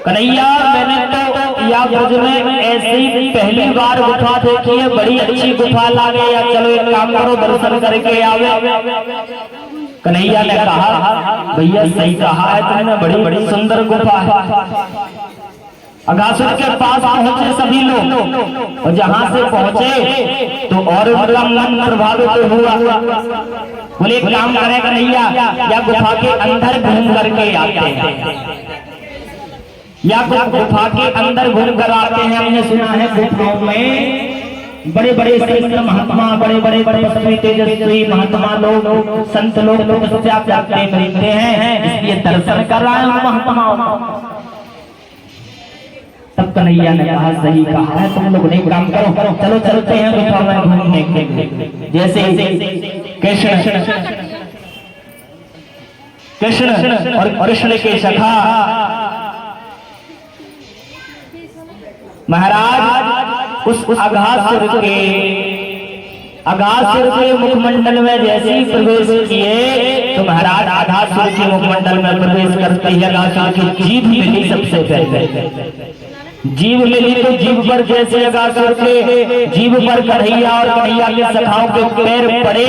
कन्हैया, मैंने तो या ब्रज में ऐसी पहली बार गुफा देखी है, बड़ी अच्छी गुफा लागे, या चलो एक काम करो दर्शन करके आवे। कन्हैया ने कहा, भैया सही कहा है तुमने, बड़ी बड़ी सुंदर गुफा है। अघासुर के पास पहुंचे सभी लोग, और जहां से पहुंचे तो और उनका मन प्रभावित हुआ। बोले एक काम करें कन्हैया, या गुफा के अंदर घूम करके आते हैं, या गुफा के अंदर घूम कर आते हैं। हमने सुना है गुफाओं में बड़े बड़े श्रेष्ठ महात्मा, बड़े बड़े तपस्वी तेजस्वी महात्मा लोग, संत लोग तपस्या करते मिलते हैं, इसलिए दर्शन कर रहे हैं महात्माओं। तब कन्हैया ने कहा, सही कहा है तुम लोग, नहीं काम करो, चलो चलते हैं गुफा में घूमने के लिए। जैसे कृष्ण और कृष्ण के सखा महाराज उस अघासुर के मुखमंडल में जैसे ही प्रवेश किए तो महाराज अघासुर के मुखमंडल में प्रवेश करते ही अघासुर की जीभ मिली। सबसे पहले जीभ मिली तो जीभ पर जैसे अघासुर के जीभ पर कन्हैया और कन्हैया के सखाओं के पैर पड़े,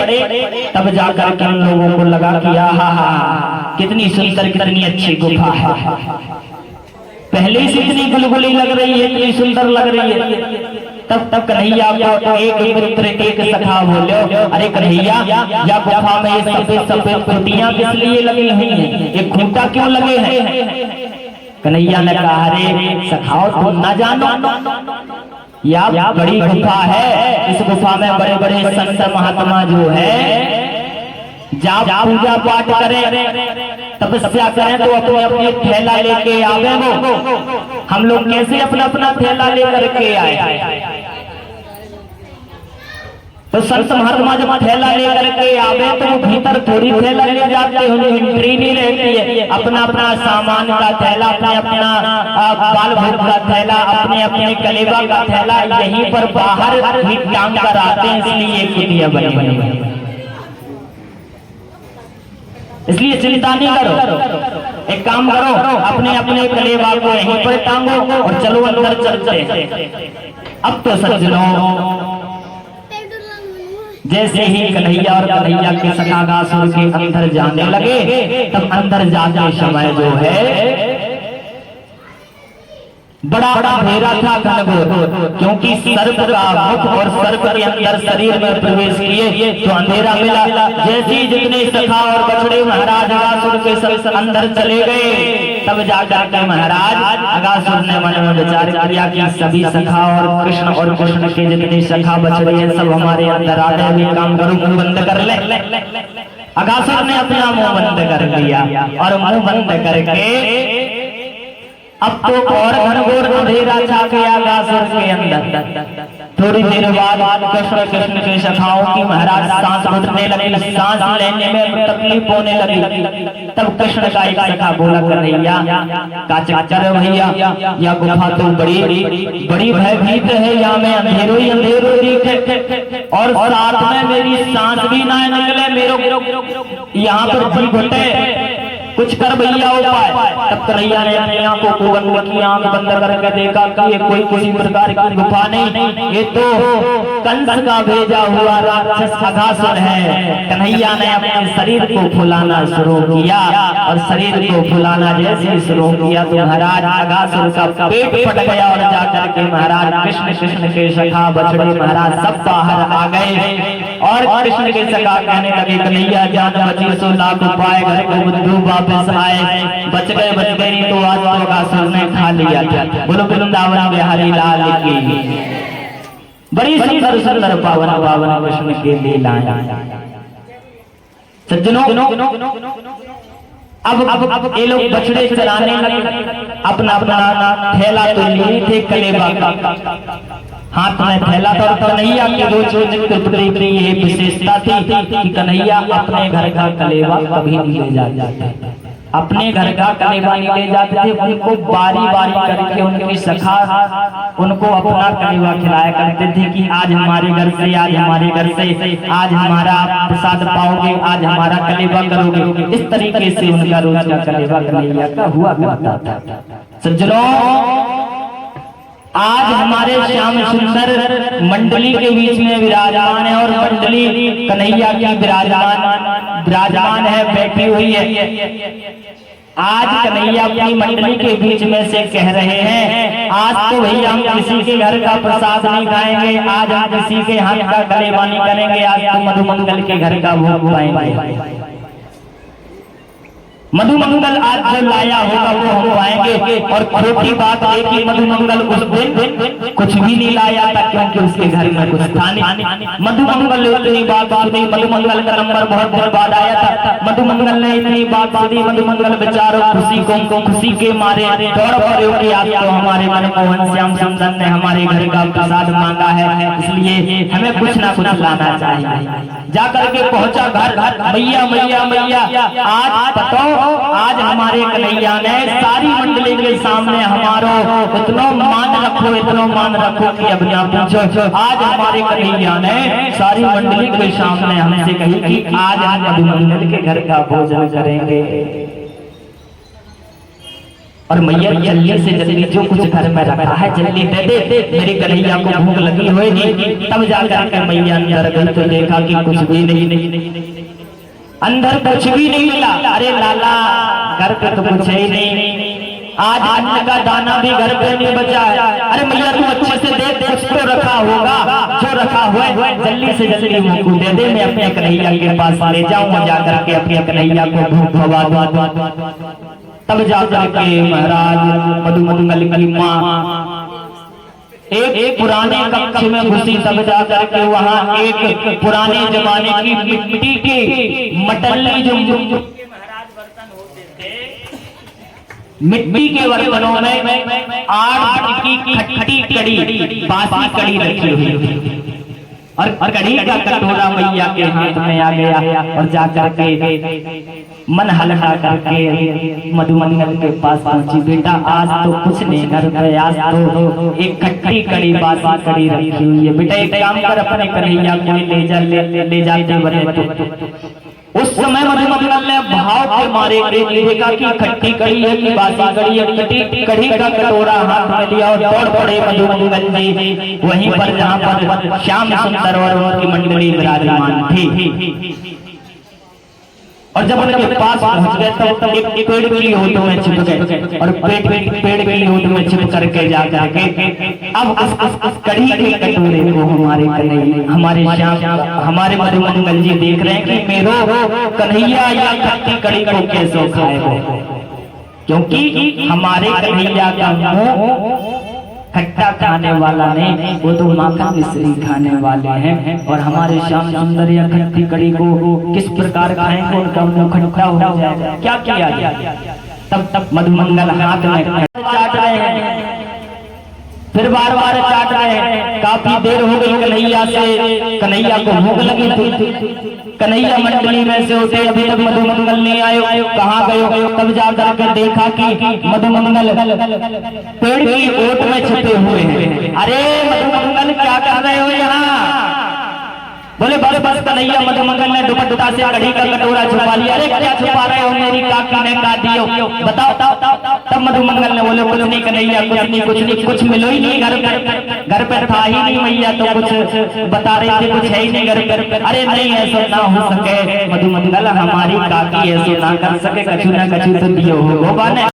तब जाकर के उन लोगों को लगा कि आहा कितनी सुंदर, कितनी अच्छी गुफा है। पहले से इतनी गुलगुली लग रही है, इतनी सुंदर लग रही है। तब कन्हैया को एक मित्र एक सखा बोले, अरे कन्हैया, या गुफा में ये सफेद सफेद खूंटियां किस लिए लगी हुई हैं, ये खूंटा क्यों लगे हैं? कन्हैया ने कहा, अरे सखाओ तुम न जानो, या बड़ी गुफा है, इस गुफा में बड़े बड़े संत महात्मा जो है जब पूजा पाठ करें, तपस्या करें, तो अपने अपने थैला लेके आवे वो। हम लोग कैसे अपना अपना थैला लेकर के आए? तो संत महात्मा जब थैला लेकर के आवे तो वो भीतर थोड़ी थैला ले जाते, उन्हें एंट्री नहीं रहती है। अपना अपना सामान का थैला, अपने अपना बाल भोग का थैला, अपने अपने कलेवा का थैला यहीं पर बाहर ही टांग कर आते हैं, इसलिए कुटिया बनी। इसलिए चिंता नहीं करो, एक काम करो, अपने अपने कलेवा को यहीं पर टांगो और चलो अंदर चलते। अब तो सज्जनों, जैसे ही कन्हैया और कन्हैया के सखा अघासुर के अंदर जाने लगे, तब अंदर जाते समय जो है बड़ा अंधेरा था घनघोर, क्योंकि सर्प का मुख और सर्प के अंदर शरीर में प्रवेश किए तो अंधेरा मिला। जैसे ही जितने सखा और बछड़े महाराज अघासुर के अंदर चले गए, तब जाकर के महाराज अघासुर ने मन में विचार किया कि सभी सखा और कृष्ण के जितने सखा बछड़े हैं सब हमारे अंदर आ गए, भी काम करो, मुंह बंद कर ले। अघासुर ने अपना मुंह बंद कर लिया और मुंह बंद करके अब तो और घनघोर अंधेरा छा गया अघासुर के अंदर। थोड़ी देर बाद कृष्ण के सखाओं की महाराज सांस घुटने लगी, सांस लेने में तकलीफ होने लगी। तब कृष्ण का एक सखा बोला, कन्हैया चल भैया, यह गुफा तो बड़ी भयभीत है, यहाँ में अंधेरो ही अंधेरो दिखे और साथ में मेरी सांस भी ना निकले, मेरे यहाँ पर जी घुटे, कुछ कर भैया उपाय। तब कन्हैया ने अपनी आंखों को बंद की, आंख बंद करके देखा कि ये कोई किसी प्रकार की गुफा नहीं, ये तो कंस का भेजा हुआ राक्षस अघासुर है। कन्हैया ने अपने शरीर को फुलाना शुरू किया और शरीर को फुलाना जैसे शुरू किया तो महाराज अघासुर का पेट फट गया और जाकर के महाराज कृष्ण के सखा बछड़े महाराज सब बाहर आ गए और कृष्ण के सखा कहने लगे कन्हैया जान बची सो लाख उपाय, घर को बुद्धू वापस आए, बच गए नहीं तो आज तो अघासुर ने खा लिया था। बोलो वृंदावन बिहारी लाल की। बड़ी सुंदर सुंदर पावन पावन कृष्ण के लीलाएं। सज्जनों अब ये लोग बछड़े चराने लगे, अपना अपना थैला तो लिए थे कलेबा का, हाथ में थैला था। कन्हैया की रोज ये विशेषता थी कि कन्हैया अपने घर का कलेबा कभी नहीं ले जाते, अपने घर का कलेबा नहीं ले जाते थे। उनको बारी बारी करके उनकी सखा उनको अपना कलेबा खिलाया करते थे कि आज हमारे घर से, आज हमारे घर से, आज हमारा प्रसाद पाओगे, आज हमारा कलेबा करोगे। इस तरीके से उनका रोज का कलेबा कन्हैया का हुआ करता था। सज्जनों आज हमारे श्याम सुंदर मंडली के बीच में विराजमान है और मंडली कन्हैया की विराजमान है, बैठी हुई है। आज कन्हैया अपनी मंडली के बीच में से कह रहे हैं आज तो भैया हम किसी के घर का प्रसाद नहीं खाएंगे, आज हम किसी के हाथ का कलेबा नहीं करेंगे, आज तो मधुमंगल के घर का भोग पाएंगे। मधुमंगल आज जो लाया होगा वो हम पाएंगे। और खोटी बात है कि मधुमंगल उस दिन कुछ भी नहीं लाया था क्योंकि उसके घर में कुछ था नहीं। मधुमंगल ने इतनी बात सुनी, मधुमंगल का नंबर बहुत देर बाद आया था। मधुमंगल ने इतनी बात सुनी, मधुमंगल बेचारों खुशी के मारे दौड़ पड़े कि आज तो हमारे मनमोहन श्याम सुंदर ने हमारे घर का प्रसाद मांगा है, इसलिए हमें कुछ ना कुछ लाना चाहिए। जाकर के पहुंचा घर, मैया मैया मैया आज बताओ, आज हमारे कन्हैया ने सारी मंडली के सामने हमारो इतना मान रखो, इतना मान रखो कि अब यहाँ पूछो। आज हमारे कन्हैया ने सारी मंडली के सामने हमसे कही कि आज हम मधुमंगल के घर का भोजन करेंगे और मैया जल्दी से जल्दी जो कुछ घर में रखा है जल्दी दे दे, मेरी कन्हैया को भूख लगी होगी। तब जाकर के मैया अंदर गई तो देखा कि कुछ भी नहीं, अंदर कुछ भी नहीं मिला। अरे लाला घर पे तो कुछ ही नहीं, आज अन्न का दाना भी घर पे नहीं बचा है। अरे मैया तू अच्छे से देख, कुछ तो रखा होगा, जो रखा हुआ है जल्दी से जल्दी मुझको दे दे, मैं अपने कन्हैया के पास ले जाऊं, जाकर के अपने कन्हैया को भूख भवा दूं। तब जाकर के महाराज मधुमंगल की माँ एक पुराने कक्ष में घुसी। तब जाकर के वहाँ एक पुराने जमाने की मिट्टी की मटल्ली जो महाराज बर्तन होते थे, मिट्टी के बर्तनों में 8 की खट्टी कड़ी, बासी कड़ी रखी हुई और कड़ी का कटोरा मैया के हाथ में आ गया और जाकर के मन हल्का करके मधुमंगल के पास पहुंची। बेटा आज तो कुछ नहीं घर पे, आज तो एक खट्टी कड़ी बासी कड़ी रखी हुई है, बेटा एक काम कर अपने कन्हैया को ले जाते बने। उस समय मधुमंगल ने भाव के मारे देखा कि खट्टी कड़ी है कि बासी कड़ी है, खट्टी कड़ी का कटोरा हाथ में लिया और दौड़ पड़े मधुमंगल जी वहीं पर जहाँ पर श्याम सुंदर और उनकी मंडली विराजमान थी। और जब उनके पास पहुंच गए तब एक पेड़ की होठ में छिप गए और पेड़ की होठ में छिप करके जा करके अब उस कड़ी के कटोरे को हमारे श्याम हमारे मधुमंगल जी देख रहे हैं कि मेरो कन्हैया या खट्टी कड़ी को कैसे खाए, क्योंकि हमारे कन्हैया का मुंह खट्टा खाने वाला नहीं, वो तो माखन मिश्री खाने वाले हैं। और हमारे श्याम सुंदर या खट्टी कड़ी को किस प्रकार खाएंगे, उनका मुंह खट्टा हो जाएगा। क्या किया जाए? तब मधुमंगल हाथ में चाट रहे हैं, फिर बार बार चाट रहे हैं। काफी देर हो गई कन्हैया से, कन्हैया को भूख लगी थी। कन्हैया मंडली में से उठे, अभी तक मधुमंगल नहीं आए, कहाँ गए? तब जाकर के देखा कि मधुमंगल पेड़ की ओट में छिपे हुए हैं। अरे मधुमंगल क्या कर रहे हो यहाँ? बोले बस बस कन्हैया मधुमंगल ने दुपट्टा से कढ़ी का कटोरा छुपा लिया। अरे क्या छुपा रहे हो, मेरी काकी ने का दियो, बताओ। तब मधुमंगल ने बोले कुछ नहीं कन्हैया, कुछ नहीं, कुछ मिलो ही नहीं घर पे था ही नहीं मैया, तो कुछ बता रही थी, कुछ है ही नहीं घर पे। अरे नहीं ऐसा ना हो सके मधुमंगल, हमारी काकी ऐसा ना कर सके, कछु ना कछु तो दियो हो।